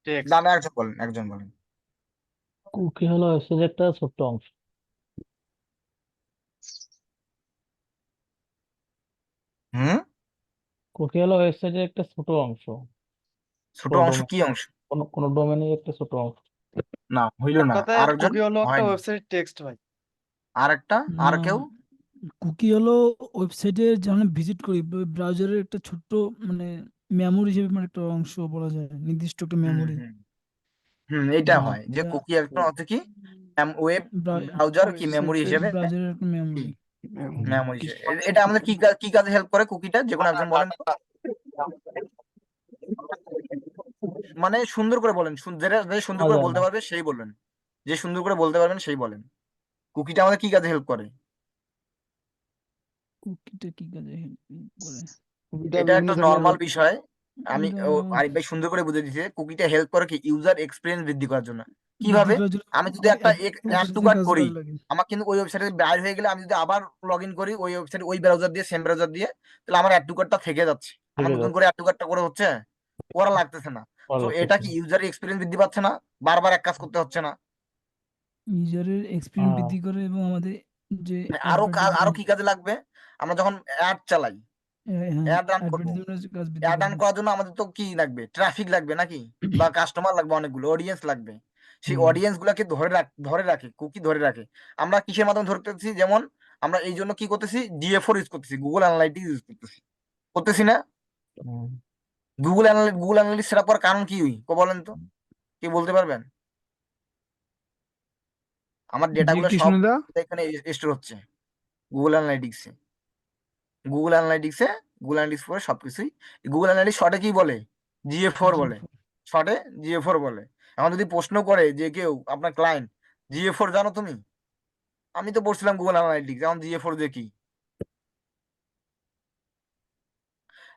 Speaker 6: টেক্সট।
Speaker 1: না, একজন বলেন, একজন বলেন।
Speaker 3: কুকি হলো ওয়েবসাইটের একটা ছোট্ট অংশ।
Speaker 1: হুম।
Speaker 3: কুকি হলো ওয়েবসাইটের একটা ছোট অংশ।
Speaker 1: ছোট
Speaker 3: কোনো
Speaker 1: অংশ
Speaker 3: ডোমেন,
Speaker 1: কি অংশ?
Speaker 3: কোনো ডোমেনের একটা ছোট অংশ।
Speaker 1: না, হইল
Speaker 6: এক
Speaker 1: না,
Speaker 6: কথায়
Speaker 1: আরেকজন,
Speaker 6: কুকি হলো একটা
Speaker 1: হয়নি,
Speaker 6: ওয়েবসাইট টেক্সট ভাই।
Speaker 1: আরেকটা, আর
Speaker 4: না,
Speaker 1: কেউ?
Speaker 4: কুকি হলো ওয়েবসাইটে যখন ভিজিট করি, ব্রাউজারের একটা ছোট্ট মানে মেমোরি হিসেবে, মানে একটা অংশ বলা যায়, নির্দিষ্ট একটা
Speaker 1: হুম
Speaker 4: মেমোরি
Speaker 1: হুম হুম, এটা হয় যে
Speaker 4: যেটা
Speaker 1: কুকি একটা হচ্ছে কি, ওয়েব ব্রাউজার কি মেমোরি হিসেবে,
Speaker 4: ব্রাউজারের একটা
Speaker 1: কি
Speaker 4: মেমোরি।
Speaker 1: মেমোরি হিসেবে, এটা আমাদের কি কাজে হেল্প করে কুকিটা, যে কোনো একজন বলেন তো। মানে সুন্দর করে বলেন, যেটা যে সুন্দর করে
Speaker 3: যায়
Speaker 1: বলতে
Speaker 3: না।
Speaker 1: পারবে সেই বলবেন, যে সুন্দর করে বলতে পারবেন সেই বলেন, কুকিটা আমাদের কি কাজে হেল্প করে।
Speaker 4: কুকিটা কি কাজে help করে?
Speaker 7: কুকিটা
Speaker 1: এটা
Speaker 7: বিভিন্ন
Speaker 1: একটা
Speaker 7: ধরনের
Speaker 1: নর্মাল বিষয়, আমি
Speaker 4: এটা
Speaker 1: আরিফ ভাই সুন্দর করে বুঝে দিচ্ছে, কুকিটা হেল্প করে কি ইউজার এক্সপিরিয়েন্স বৃদ্ধি করার জন্য।
Speaker 4: বৃদ্ধি
Speaker 1: কিভাবে,
Speaker 4: করার জন্য
Speaker 1: আমি যদি একটা অ্যাড টু
Speaker 4: ওয়েবসাইটে
Speaker 1: কার্ট
Speaker 4: কাজ
Speaker 1: করি,
Speaker 4: করে লাগে।
Speaker 1: আমার কিন্তু ওই ওয়েবসাইটে বাইর হয়ে গেলে, আমি যদি আবার লগ ইন করি ওই ওয়েবসাইট, ওই ব্রাউজার দিয়ে, সেম ব্রাউজার দিয়ে, তাহলে আমার অ্যাড টু কার্টটা থেকে যাচ্ছে,
Speaker 3: ঠিক
Speaker 1: আমার নতুন
Speaker 3: আছে,
Speaker 1: করে অ্যাড টু কার্টটা করে হচ্ছে, করা লাগতেছে না।
Speaker 3: ভালো
Speaker 1: তো এটা
Speaker 3: লাগতেছে।
Speaker 1: কি ইউজার এক্সপিরিয়েন্স বৃদ্ধি পাচ্ছে না, বারবার এক কাজ করতে হচ্ছে না।
Speaker 4: ইউজারের এক্সপিরিয়েন্স
Speaker 3: হ্যাঁ
Speaker 4: বৃদ্ধি করে এবং আমাদের যে
Speaker 1: আরো আরো
Speaker 4: অ্যাডভার্টাইজমেন্ট
Speaker 1: কি কাজে লাগবে? আমরা যখন অ্যাড চালাই,
Speaker 4: হ্যাঁ
Speaker 1: অ্যাড রান করবো,
Speaker 4: অ্যাডভার্টাইজমেন্টের কাজ বৃদ্ধি
Speaker 1: অ্যাড রান
Speaker 4: করবে।
Speaker 1: করার জন্য আমাদের তো কি লাগবে? ট্রাফিক লাগবে নাকি? বা কাস্টমার লাগবে, অনেকগুলো অডিয়েন্স লাগবে। সেই
Speaker 3: হুম
Speaker 1: অডিয়েন্স গুলাকে ধরে রাখে, কুকি ধরে রাখে। আমরা কিসের মাধ্যমে ধরতেছি? যেমন আমরা এই জন্য কি করতেছি? GA4 ইউজ করতেছি, গুগল অ্যানালাইটিক্স ইউজ করতেছি না?
Speaker 3: হুম।
Speaker 1: গুগল অ্যানালিটিক্স সেট আপ করার কারণ কি বলেন তো? কি বলতে পারবেন? আমার
Speaker 8: জি
Speaker 1: ডেটাগুলো সব
Speaker 8: কৃষ্ণদা।
Speaker 1: এখানে স্টোর হচ্ছে গুগল অ্যানালাইটিক্সে। গুগল অ্যানালাইটিক্সে গুগল অ্যানালিটিক্স পরে সবকিছুই গুগল অ্যানালিটিক্স শর্টে কি বলে? GA4 বলে। শর্টে GA4 বলে। এখন যদি প্রশ্ন করে যে কেউ, আপনার ক্লায়েন্ট, GA4 জানো তুমি? আমি তো পড়ছিলাম গুগল অ্যানালাইটিক্স, এখন GA4 দিয়ে কি?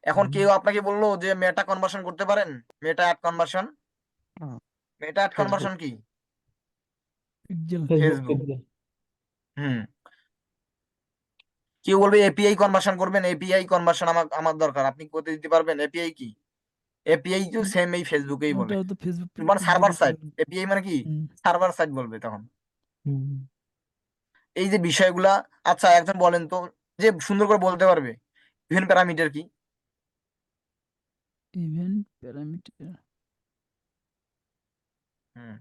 Speaker 1: এখন কেউ আপনাকে বললো যে মেটা কনভার্সন করতে পারেন, মেটা অ্যাড কনভার্সন।
Speaker 7: হুম,
Speaker 1: মেটা অ্যাড
Speaker 7: ফেসবুক।
Speaker 1: কনভার্সন কি?
Speaker 4: Pixel
Speaker 3: Facebook
Speaker 1: Facebook.
Speaker 3: পেজে।
Speaker 1: হুম। কেউ বলবে এপিআই কনভার্সন করবেন, এপিআই কনভার্সন আমার আমার দরকার, আপনি করতে দিতে পারবেন? এপিআই কি? এপিআই তো সেম এই ফেসবুকেই বলে,
Speaker 4: ওটা তো ফেসবুক
Speaker 1: মানে
Speaker 4: পেজে
Speaker 1: সার্ভার
Speaker 4: করতে
Speaker 1: সাইড।
Speaker 4: পারবেন।
Speaker 1: এপিআই মানে কি?
Speaker 4: হুম।
Speaker 1: সার্ভার সাইড বলবে তখন।
Speaker 3: হুম
Speaker 1: এই যে বিষয়গুলা, আচ্ছা একজন বলেন তো যে সুন্দর করে বলতে পারবে ইভেন্ট প্যারামিটার কি?
Speaker 4: ইভেন্ট প্যারামিটার
Speaker 1: হুম,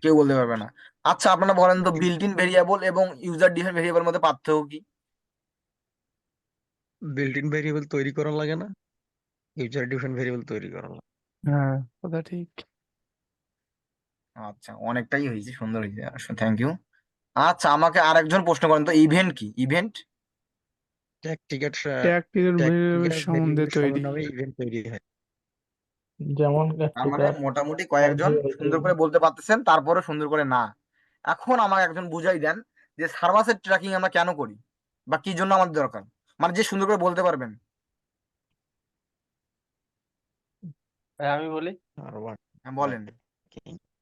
Speaker 1: কেউ বলতে পারবে না। আচ্ছা আপনারা বলেন তো বিল্ট ইন ভেরিয়েবল এবং ইউজার ডিফাইন ভেরিয়েবল মধ্যে পার্থক্য কি?
Speaker 7: বিল্ট ইন ভেরিয়েবল তৈরি করা লাগে না, ইউজার ডিফাইন ভেরিয়েবল তৈরি করা লাগে।
Speaker 8: হ্যাঁ কথা ঠিক।
Speaker 1: আচ্ছা অনেকটাই হয়েছে, সুন্দর হয়েছে, থ্যাংক ইউ। আচ্ছা আমাকে আরেকজন প্রশ্ন করেন তো, ইভেন্ট কি? Event
Speaker 7: tag ticket
Speaker 8: tag variable সম্বন্ধে
Speaker 7: ভেরিয়েবলের
Speaker 8: তৈরি।
Speaker 7: সমন্বয়ে ইভেন্ট তৈরি হয়।
Speaker 3: যেমন
Speaker 1: তার মানে
Speaker 3: টিকার
Speaker 1: মোটামুটি কয়েকজন সুন্দর করে বলতে পারতেছেন, তারপরে সুন্দর করে না। এখন আমাকে একজন বুঝাই দেন যে সার্ভাসের ট্র্যাকিং আমরা কেন করি বা কি জন্য আমাদের দরকার, মানে যে সুন্দর করে বলতে পারবেন।
Speaker 6: আমি বলি,
Speaker 7: আর
Speaker 1: হ্যাঁ বলেন।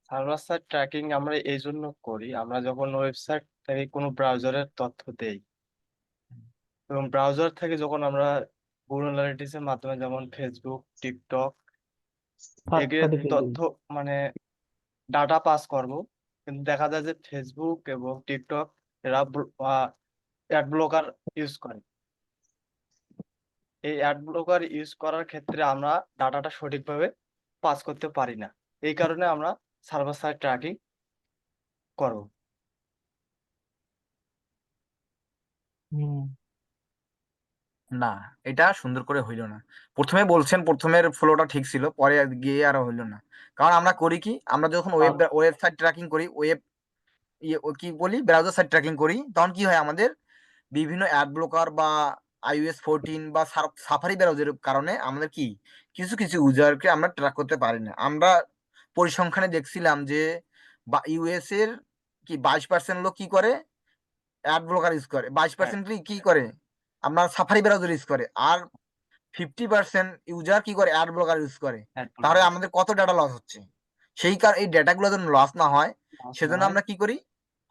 Speaker 6: সার্ভার সাইড ট্র্যাকিং আমরা এই জন্য করি, আমরা যখন ওয়েবসাইট থেকে কোনো ব্রাউজারের তথ্য দেই এবং ব্রাউজার থেকে যখন আমরা গুগল অ্যানালিটিক্স এর মাধ্যমে যেমন ফেসবুক, টিকটক
Speaker 3: ফার্স্ট
Speaker 6: এগুলোর
Speaker 3: পার্টি পেজ।
Speaker 6: তথ্য মানে ডাটা পাস করব, কিন্তু দেখা যায় যে ফেসবুক এবং টিকটক এরা অ্যাড ব্লকার ইউজ করে। এই অ্যাড ব্লকার ইউজ করার ক্ষেত্রে আমরা ডাটাটা সঠিকভাবে পাস করতে পারি না, এই কারণে আমরা সার্ভার সাইড ট্র্যাকিং করব।
Speaker 3: হুম
Speaker 1: না, এটা সুন্দর করে হইলো না। প্রথমে বলছেন, প্রথমের ফ্লোটা ঠিক ছিল, পরে গিয়ে আর হইলো না। কারণ আমরা করি কি, আমরা যখন ওয়েবসাইট ট্র্যাকিং করি, কি বলি, ব্রাউজার সাইট ট্র্যাকিং করি, তখন কি হয় আমাদের বিভিন্ন অ্যাড ব্লকার বা iOS 14 বা সাফারি ব্রাউজারের কারণে আমাদের কি কিছু কিছু ইউজারকে আমরা ট্র্যাক করতে পারি না। আমরা পরিসংখ্যানে দেখছিলাম যে বা ইউএস এর কি 22% লোক কি করে, অ্যাড ব্লকার ইউজ করে, 22% কি করে আপনার সাফারি ব্রাউজার ইউজ করে, আর 50% ইউজার কি করে, অ্যাড ব্লকার ইউজ করে। তাহলে আমাদের কত ডাটা লস হচ্ছে? সেই কারণে এই ডেটাগুলো যেন লস না হয় সেজন্য আমরা কি করি,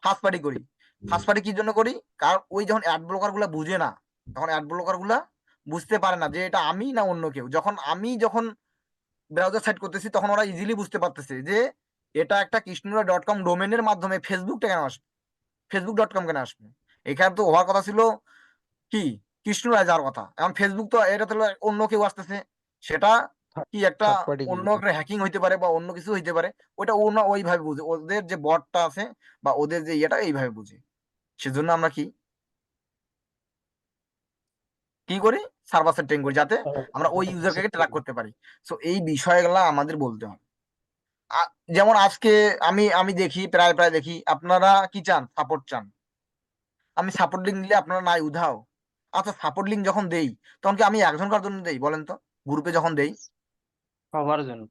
Speaker 1: ফার্স্ট পার্টি করি। ফার্স্ট পার্টি কি জন্য করি? কারণ ওই যখন অ্যাড ব্লকার গুলা বুঝে না, তখন অ্যাড ব্লকার গুলা বুঝতে পারে না যে এটা আমি না অন্য কেউ। যখন ব্রাউজার সাইট করতেছি তখন ওরা ইজিলি বুঝতে পারতেছে যে এটা একটা কৃষ্ণরা.com ডোমেনের মাধ্যমে ফেসবুকটা কেন আসবে, ফেসবুক.com কেন আসবে। এখানে তো হওয়ার কথা ছিল কি, কৃষ্ণরায় যাওয়ার কথা। এখন ফেসবুক তো এটা তো অন্য কেউ আসতেছে, সেটা কি একটা
Speaker 7: থার্ড পার্টি
Speaker 1: অন্য
Speaker 7: কিছু।
Speaker 1: একটা হ্যাকিং হইতে পারে বা অন্য কিছু হইতে পারে। ওটা ওনা ওইভাবে বুঝে, ওদের যে বটটা আছে বা ওদের যে ইয়েটা এইভাবে বুঝে। সেজন্য আমরা কি কি করি, সার্ভার সেটিং করি যাতে আমরা ওই ইউজারকে ট্র্যাক করতে পারি। সো এই বিষয়গুলো আমাদের বলতে হবে। যেমন আজকে আমি আমি দেখি, প্রায় প্রায় দেখি আপনারা কি চান, সাপোর্ট চান। আমি সাপোর্ট লিঙ্ক দিলে আপনারা নাই উধাও। আচ্ছা সাপোর্ট লিঙ্ক যখন দেই তখন কি আমি একজনকার জন্য দেই বলেন তো? গ্রুপে যখন দেই
Speaker 6: সবার জন্য।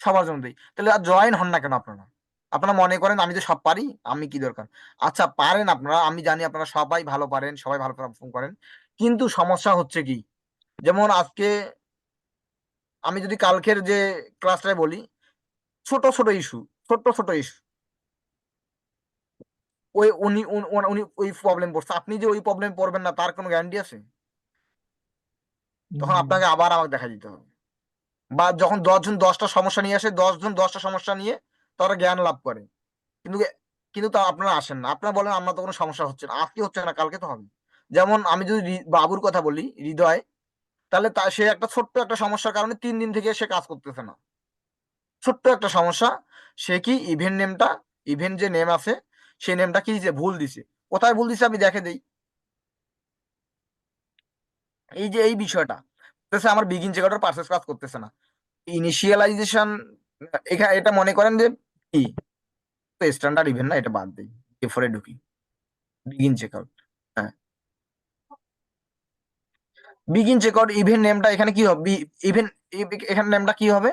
Speaker 1: সবার জন্য দেই, তাহলে আর জয়েন হন না কেন আপনারা? আপনারা মনে করেন আমি তো সব পারি, আমি কি দরকার? আচ্ছা পারেন আপনারা, আমি জানি আপনারা সবাই ভালো পারেন, সবাই ভালো পারফর্ম করেন, কিন্তু সমস্যা হচ্ছে কি, যেমন আজকে আমি যদি কালকের যে ক্লাসটায় বলি, ছোট ছোট ইস্যু, ছোট ছোট ইস্যু, ওই উনি উনি ওই প্রবলেম পড়ছে, আপনি যে ওই প্রবলেম পড়বেন না তার কোনো গ্যারান্টি আছে? তখন
Speaker 3: হুম
Speaker 1: আপনাকে আবার আমাকে দেখা দিতে হবে। বা যখন 10 জন 10টা সমস্যা নিয়ে আসে, 10 জন 10টা সমস্যা নিয়ে তারা জ্ঞান লাভ করে। কিন্তু কিন্তু তা আপনারা আসেন না, আপনারা বলেন আমরা তো কোনো সমস্যা হচ্ছে না, আজকে হচ্ছে না কালকে তো হবে। যেমন আমি যদি বাবুর কথা বলি, হৃদয়, তাহলে সে একটা ছোট্ট একটা সমস্যার কারণে 3 দিন থেকে সে কাজ করতেছে না। ছোট্ট একটা সমস্যা, সে কি ইভেন্ট যে নেম আছে সেই নেমটা কি যে ভুল দিছে, কোথায় ভুল দিছে আমি দেখে দেই। এই যে এই বিষয়টা আমার বিগিন চেকআউটের পারচেস কাজ করতেছে না, ইনিশিয়ালাইজেশন, এখানে এটা মনে করেন যে কি স্ট্যান্ডার্ড ইভেন্ট না, এটা বাদ দিই, এরপরে ঢুকি বিগিন চেকআউট। হ্যাঁ, বিগিন চেকআউট ইভেন্ট নেমটা এখানে কি হবে, ইভেন্ট এখানে নেমটা কি হবে,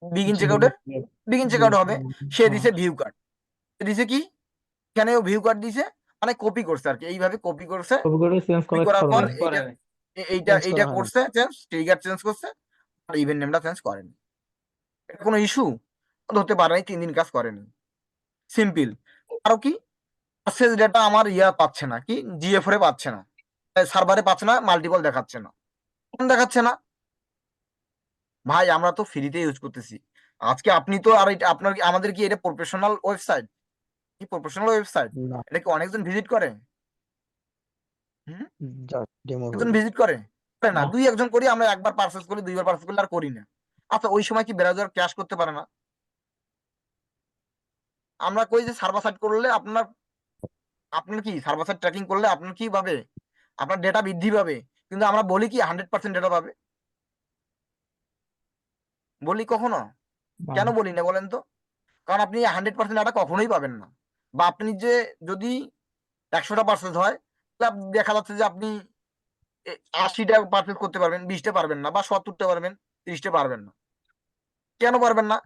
Speaker 1: বিগিন চেকআউটের বিগিন চেকআউট হবে। সে দিছে ভিউ কার্ড, সে দিছে কি, এখানে ও ভিউ কার্ড দিছে, মানে কপি করছে আর কি, এইভাবে কপি করছে।
Speaker 3: কপি করে চেঞ্জ
Speaker 1: কপি করার পর
Speaker 6: করে
Speaker 1: এইটা
Speaker 3: চেঞ্জ
Speaker 1: এইটা
Speaker 3: করা হয় না।
Speaker 1: করছে, চেঞ্জ ট্রিগার চেঞ্জ করছে, আর ইভেন্ট নেমটা চেঞ্জ করেনি। এটা কোনো ইস্যু ধরতে পারে নাই, 3 দিন কাজ করেনি, সিম্পল। আরো কি, অ্যাক্সেস ডেটা আমার পাচ্ছে না, কি জিএফ এ পাচ্ছে না, সার্ভারে পাচ্ছে না, মাল্টিপল দেখাচ্ছে না, কেন দেখাচ্ছে না? ভাই আমরা তো ফ্রিতে ইউজ করতেছি। আজকে আপনি তো, আর আপনার কি, আমাদের কি এটা প্রফেশনাল ওয়েবসাইট? কি প্রফেশনাল ওয়েবসাইট?
Speaker 7: না,
Speaker 1: এটা কি অনেকজন ভিজিট করে? হুম,
Speaker 7: জাস্ট ডেমো
Speaker 1: একজন
Speaker 7: করি।
Speaker 1: ভিজিট করে? করে না,
Speaker 3: না।
Speaker 1: 2-1 জন করি, আমরা একবার পারচেস করি, 2বার পারচেস করলে আর করি না। আচ্ছা ওই সময় কি ব্রাউজার ক্র্যাশ করতে পারে না? আমরা কই যে সার্ভার সাইড করলে আপনার কি সার্ভার সাইড ট্র্যাকিং করলে আপনার কি পাবে, আপনার ডেটা বৃদ্ধি পাবে, কিন্তু আমরা বলি কি 100% ডেটা পাবে? বলি কখনো? কেন বলি না বলেন তো? কারণ আপনি 100% ডাটা কখনোই পাবেন না। বা আপনি যে যদি 100টা পার্সেস হয়, তাহলে দেখা যাচ্ছে যে আপনি 80টা পার্সেস করতে পারবেন, 20টা পারবেন না, বা 70টা পারবেন, 30টা পারবেন না। কেন পারবেন না?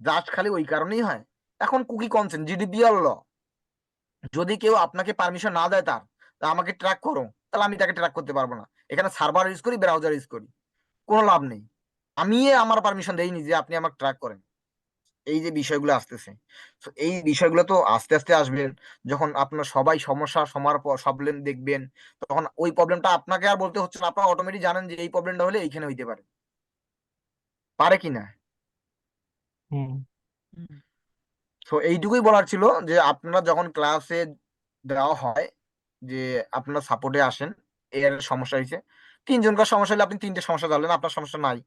Speaker 1: জাস্ট খালি ওই কারণেই হয়, এখন কুকি কনসেন্ট, জিডিপিআর ল, যদি কেউ আপনাকে পারমিশন না দেয় তা আমাকে ট্র্যাক করো, তাহলে আমি তাকে ট্র্যাক করতে পারবো না। এখানে সার্ভার ইউজ করি, ব্রাউজার ইউজ করি, কোনো লাভ নেই। আমি আমার পারমিশন দেইনি যে আপনি আমাকে ট্র্যাক করেন। এই যে বিষয়গুলো আসতেছে, তো এই বিষয়গুলো তো আস্তে আস্তে আসবে, যখন আপনার সবাই সমস্যা সমার পর প্রবলেম দেখবেন, তখন ওই প্রবলেমটা আপনাকে আর বলতে হচ্ছে না, আপনারা অটোমেটিক জানেন যে এই প্রবলেমটা হলে এইখানে হইতে পারে, পারে কি না?
Speaker 3: হুম।
Speaker 1: তো এইটুকুই বলার ছিল যে আপনারা যখন ক্লাসে দেওয়া হয় যে আপনারা সাপোর্টে আসেন, এর সমস্যা হয়েছে, 3জনকার সমস্যা হলে আপনি 3টে সমস্যা জানলেন, আপনার সমস্যা নাই,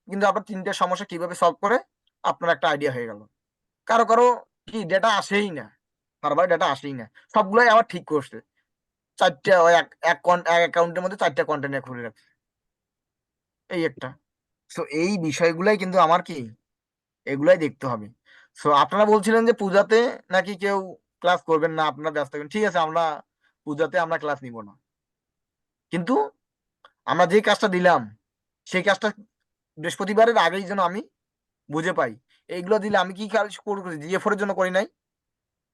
Speaker 1: কিন্তু আপনার 3টে সমস্যা কিভাবে সলভ করে আপনার একটা আইডিয়া হয়ে গেল। কারো কারো কি ডেটা আসেই না, সার্ভারে ডেটা আসেই না, সবগুলাই আবার ঠিক করছে, 4টে এক এক অ্যাকাউন্টের মধ্যে 4টে কন্টেনার খুলে রাখছে, এই একটা। সো এই বিষয়গুলাই কিন্তু আমার কি, এগুলাই দেখতে হবে। সো আপনারা বলছিলেন যে পূজাতে নাকি কেউ ক্লাস করবেন না, আপনারা ব্যস্ত থাকবেন, ঠিক আছে, আমরা পূজাতে আমরা ক্লাস নিব না, কিন্তু আমরা যে কাজটা দিলাম সেই কাজটা বৃহস্পতিবারের আগেই যেন আমি বুঝে পাই। এইগুলো দিলে আমি কি কাজ করেছি, জিএফ এর জন্য করি নাই,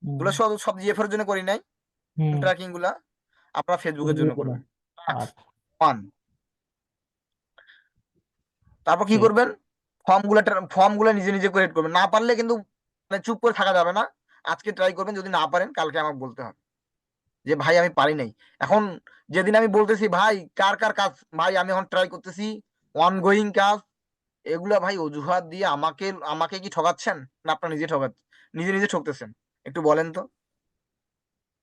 Speaker 1: এগুলো সব সব জিএফ এর জন্য করি নাই,
Speaker 3: হুম।
Speaker 1: ট্র্যাকিং গুলা আপনারা ফেসবুকের জন্য করবেন।
Speaker 3: আচ্ছা।
Speaker 1: 1, তারপর কি
Speaker 3: ঠিক।
Speaker 1: করবেন, ফর্ম গুলা নিজে নিজে ক্রিয়েট করবেন, না পারলে কিন্তু মানে চুপ করে থাকা যাবে না, আজকে ট্রাই করবেন, যদি না পারেন কালকে আমাকে বলতে হবে যে ভাই আমি পারি নাই। এখন যেদিন আমি বলতেছি ভাই কার কার কাজ, ভাই আমি এখন ট্রাই করতেছি, অনগোয়িং কাজ, এগুলা ভাই অজুহাত দিয়ে আমাকে আমাকে কি ঠকাচ্ছেন, না আপনার নিজে নিজে ঠকতেছেন, একটু বলেন তো।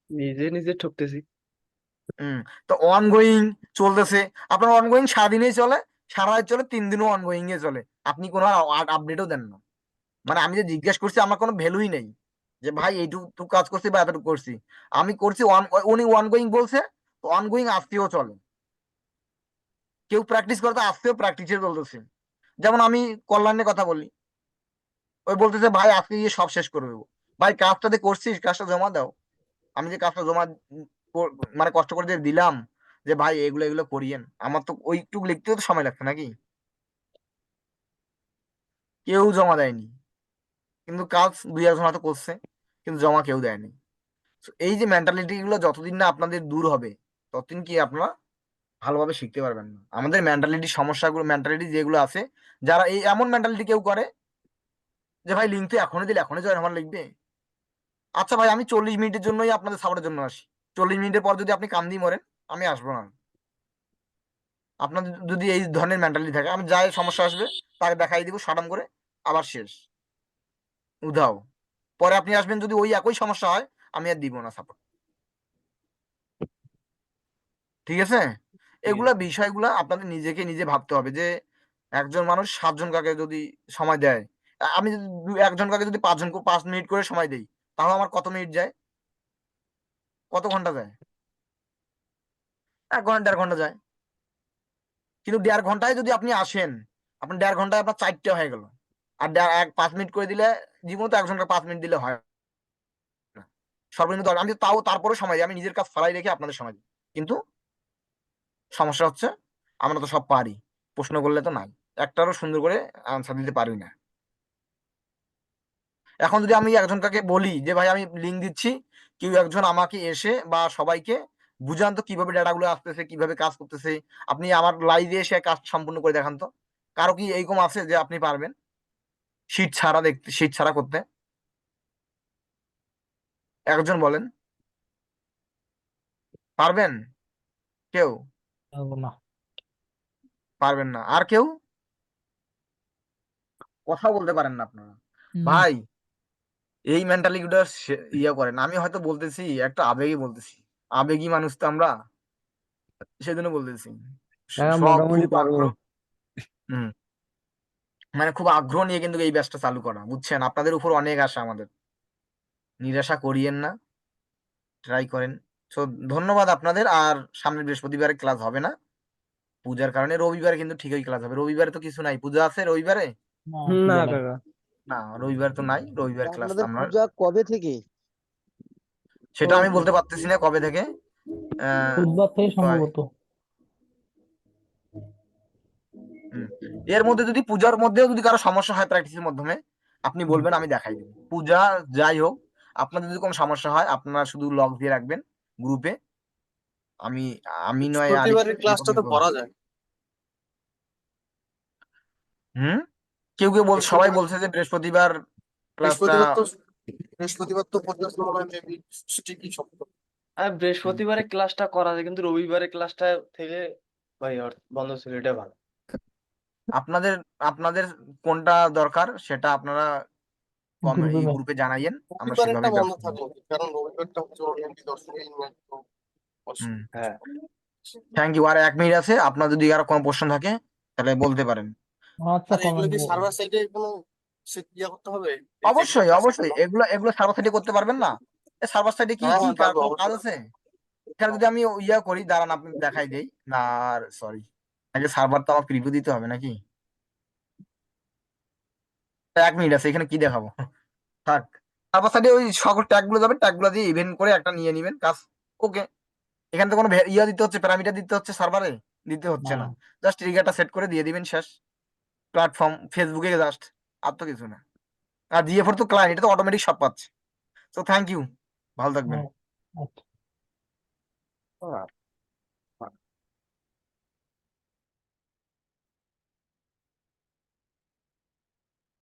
Speaker 6: নিজে নিজে ঠকতেছি।
Speaker 1: তো অনগোয়িং চলতেছে, আপনার অনগোয়িং সারাদিনেই চলে, সারা রাত চলে, 3 দিনও অনগোয়িং এ চলে, আপনি কোনো আপডেটও দেন না। মানে আমি যে জিজ্ঞেস করছি আমার কোনো ভ্যালুই নেই, যে ভাই এইটুকু কাজ করছি বা এতটুকু করছি, আমি করছি উনি অনগোয়িং বলছে, তো অনগোয়িং আসতেও চলে, কেউ প্র্যাকটিস করতে আসতেও প্র্যাকটিসে চলতেছে। যেমন আমি কল্যাণের কথা বলি, ওই বলতেছে ভাই আজকে গিয়ে সব শেষ করে দেবো, ভাই কাজটাতে করছিস, কাজটা জমা দাও। আমি যে কাজটা মানে কষ্ট করে যে দিলাম, যে ভাই এগুলো এগুলো করিয়েন, আমার তো ওইটুকু লিখতেও তো সময় লাগছে নাকি, কেউ জমা দেয়নি, কিন্তু কাজ 2-1 জন হয়তো করছে, কিন্তু জমা কেউ দেয়নি। So, এই যে মেন্টালিটি গুলো যতদিন না আপনাদের দূর হবে, ততদিন কি আপনারা ভালোভাবে শিখতে পারবেন না। আমাদের মেন্টালিটি যেগুলো আছে, যারা এই এমন মেন্টালিটি কেউ করে যে ভাই লিঙ্ক তো এখনই দিলে এখনই জয়েন আমার লিখবে, আচ্ছা ভাই আমি 40 মিনিটের জন্যই আপনাদের সাপোর্টের জন্য আসি, 40 মিনিটের পর যদি আপনি কান্দি মরেন আমি আসবো না। আপনার যদি এই ধরনের মেন্টালিটি থাকে, আমি যাই সমস্যা আসবে তাকে দেখাই দিব সাডাম করে, আবার শেষ। উধাও। পরে আপনি আসবেন, যদি ওই একই সমস্যা হয় আমি আর দিব না সাপোর্ট। ঠিক আছে? এগুলা বিষয়গুলা আপনাদের নিজেকে নিজে ভাবতে হবে যে একজন মানুষ 7জন কাকে যদি সময় দেয়, আমি যদি একজন কাকে যদি 5 মিনিট করে সময় দেই, তাহলে আমার কত মিনিট যায়, কত ঘন্টা যায়? 1 ঘন্টা 1.5 ঘন্টা যায়। কিন্তু 1.5 ঘন্টায় যদি আপনি আসেন, আপনার 1.5 ঘন্টায় আপনার 4টে হয়ে গেল। আর 5 মিনিট করে দিলে, জীবনে তো একজনকে 5 মিনিট দিলে হয় না। সর্বনিম্ন আমি তাও তারপরে সময় দিই, আমি নিজের কাজ ফালাই রেখে আপনাদের সময় দিই। কিন্তু সমস্যা হচ্ছে আমরা তো সব পারি, প্রশ্ন করলে তো নাই, একটারও সুন্দর করে আনসার দিতে পারি না। এখন যদি আমি একজন কাকে বলি যে ভাই আমি লিঙ্ক দিচ্ছি, কেউ একজন আমাকে এসে বা সবাইকে বুঝান তো কিভাবে ডাটাগুলো আসতেছে, কিভাবে কাজ করতেছে, আপনি আমার লাইভে এসে কাজ সম্পূর্ণ করে দেখান তো। কারো কি এইরকম আছে যে আপনি পারবেন শীট ছাড়া দেখতে, শীট ছাড়া করতে? একজন বলেন, পারবেন কেউ?
Speaker 3: পারবো না।
Speaker 1: পারবেন না। আর কেউ? কথা বলতে পারেন না আপনারা
Speaker 4: না।
Speaker 1: ভাই। এই মেন্টালিটিটা ইয়ে করেন। আমি হয়তো বলতেছি একটা আবেগই বলতেছি, আবেগী মানুষ তো আমরা, সেজন্য বলতেছি।
Speaker 5: হ্যাঁ,
Speaker 1: সব
Speaker 5: মোটামুটি
Speaker 1: খুব
Speaker 5: পারবো।
Speaker 1: আগ্রহ, হুম, মানে খুব আগ্রহ নিয়ে কিন্তু এই ব্যাচটা চালু করা, বুঝছেন? আপনাদের উপর অনেক আশা আমাদের, নিরাশা করিয়েন না, ট্রাই করেন। তো ধন্যবাদ আপনাদের। আর সামনের বৃহস্পতিবারে ক্লাস হবে না পূজার কারণে, রবিবারে কিন্তু ঠিকই ক্লাস হবে। রবিবারে তো কিছু নাই, পূজা আছে রবিবারে?
Speaker 3: না,
Speaker 2: না
Speaker 3: পূজা নাই।
Speaker 2: কাকা।
Speaker 1: না, রবিবার তো নাই, রবিবার ক্লাস
Speaker 9: আপনাদের
Speaker 1: আমরা,
Speaker 9: পূজা কবে থেকে?
Speaker 1: সেটা আমি বলতে পারতেছি না কবে থেকে।
Speaker 3: বুধবার থেকে
Speaker 1: কয়,
Speaker 3: সম্ভবত।
Speaker 1: হুম। এর মধ্যে যদি পূজার মধ্যেও যদি কারো সমস্যা হয় প্র্যাকটিসের মাধ্যমে, আপনি
Speaker 3: হুম।
Speaker 1: বলবেন, আমি দেখাই দেবো। পূজা যাই হোক, আপনাদের যদি কোনো সমস্যা হয় আপনারা শুধু লগ দিয়ে রাখবেন গ্রুপে, আমি আমি নয় আর
Speaker 6: প্রতিবারের ক্লাসটা তো করা যায়।
Speaker 1: হুম। কেউ কেউ বল, সবাই বলছে যে বৃহস্পতিবার ক্লাসটা,
Speaker 9: বৃহস্পতিবার তো পঞ্চাশ নম্বর মেবি ঠিকই সপ্তাহ।
Speaker 6: আর বৃহস্পতিবারে ক্লাসটা করা যায়, কিন্তু রবিবারে ক্লাসটা থেকে ভাই বন্ধ ছিল, এটা ভালো।
Speaker 1: আপনাদের আপনাদের কোনটা দরকার সেটা আপনারা
Speaker 3: গ্রুপে
Speaker 1: এই গ্রুপে জানাইয়েন, আমরা
Speaker 9: রবিবারেরটা
Speaker 1: সেভাবে
Speaker 9: বন্ধ
Speaker 1: ব্যবস্থা নেব।
Speaker 9: থাকবে, কারণ রবিবারটা হচ্ছে অলরেডি দর্শকের একটু
Speaker 1: হুম,
Speaker 6: হ্যাঁ,
Speaker 1: থ্যাংক ইউ। আর 1 মিনিট আছে, আপনার যদি আর কোনো প্রশ্ন থাকে তাহলে বলতে পারেন।
Speaker 3: আচ্ছা,
Speaker 9: আর এগুলো কি সার্ভার সাইডে কোনো ইয়ে করতে হবে?
Speaker 1: অবশ্যই অবশ্যই, এগুলো এগুলো সার্ভার সাইডে করতে পারবেন না? সার্ভার সাইডে কি
Speaker 9: হ্যাঁ
Speaker 1: কি
Speaker 9: হ্যাঁ পারবো
Speaker 1: কোনো কাজ
Speaker 9: অবশ্যই।
Speaker 1: আছে? এখানে যদি আমি ইয়া করি, দাঁড়ান আপনি দেখাই দেই না। আর সরি, আগে সার্ভার তো আমার প্রিভিউ দিতে হবে নাকি? 1 মিনিট আছে, এখানে কি দেখাবো? থাক, সার্ভার সাইডে ওই সকল ট্যাগ গুলো যাবে, ট্যাগ গুলো দিয়ে ইভেন্ট করে একটা নিয়ে নিবেন কাজ। ওকে, এখানে তো কোনো ইয়া দিতে হচ্ছে, প্যারামিটার দিতে হচ্ছে সার্ভারে? দিতে হচ্ছে না,
Speaker 3: না।
Speaker 1: জাস্ট ট্রিগারটা সেট করে দিয়ে দিবেন, শেষ। প্ল্যাটফর্ম ফেসবুকে জাস্ট, আর তো কিছু না। আর জিএফোর তো ক্লায়েন্ট, এটা তো অটোমেটিক সব পাচ্ছে। তো থ্যাংক ইউ, ভালো থাকবেন।
Speaker 3: হ্যাঁ, আচ্ছা।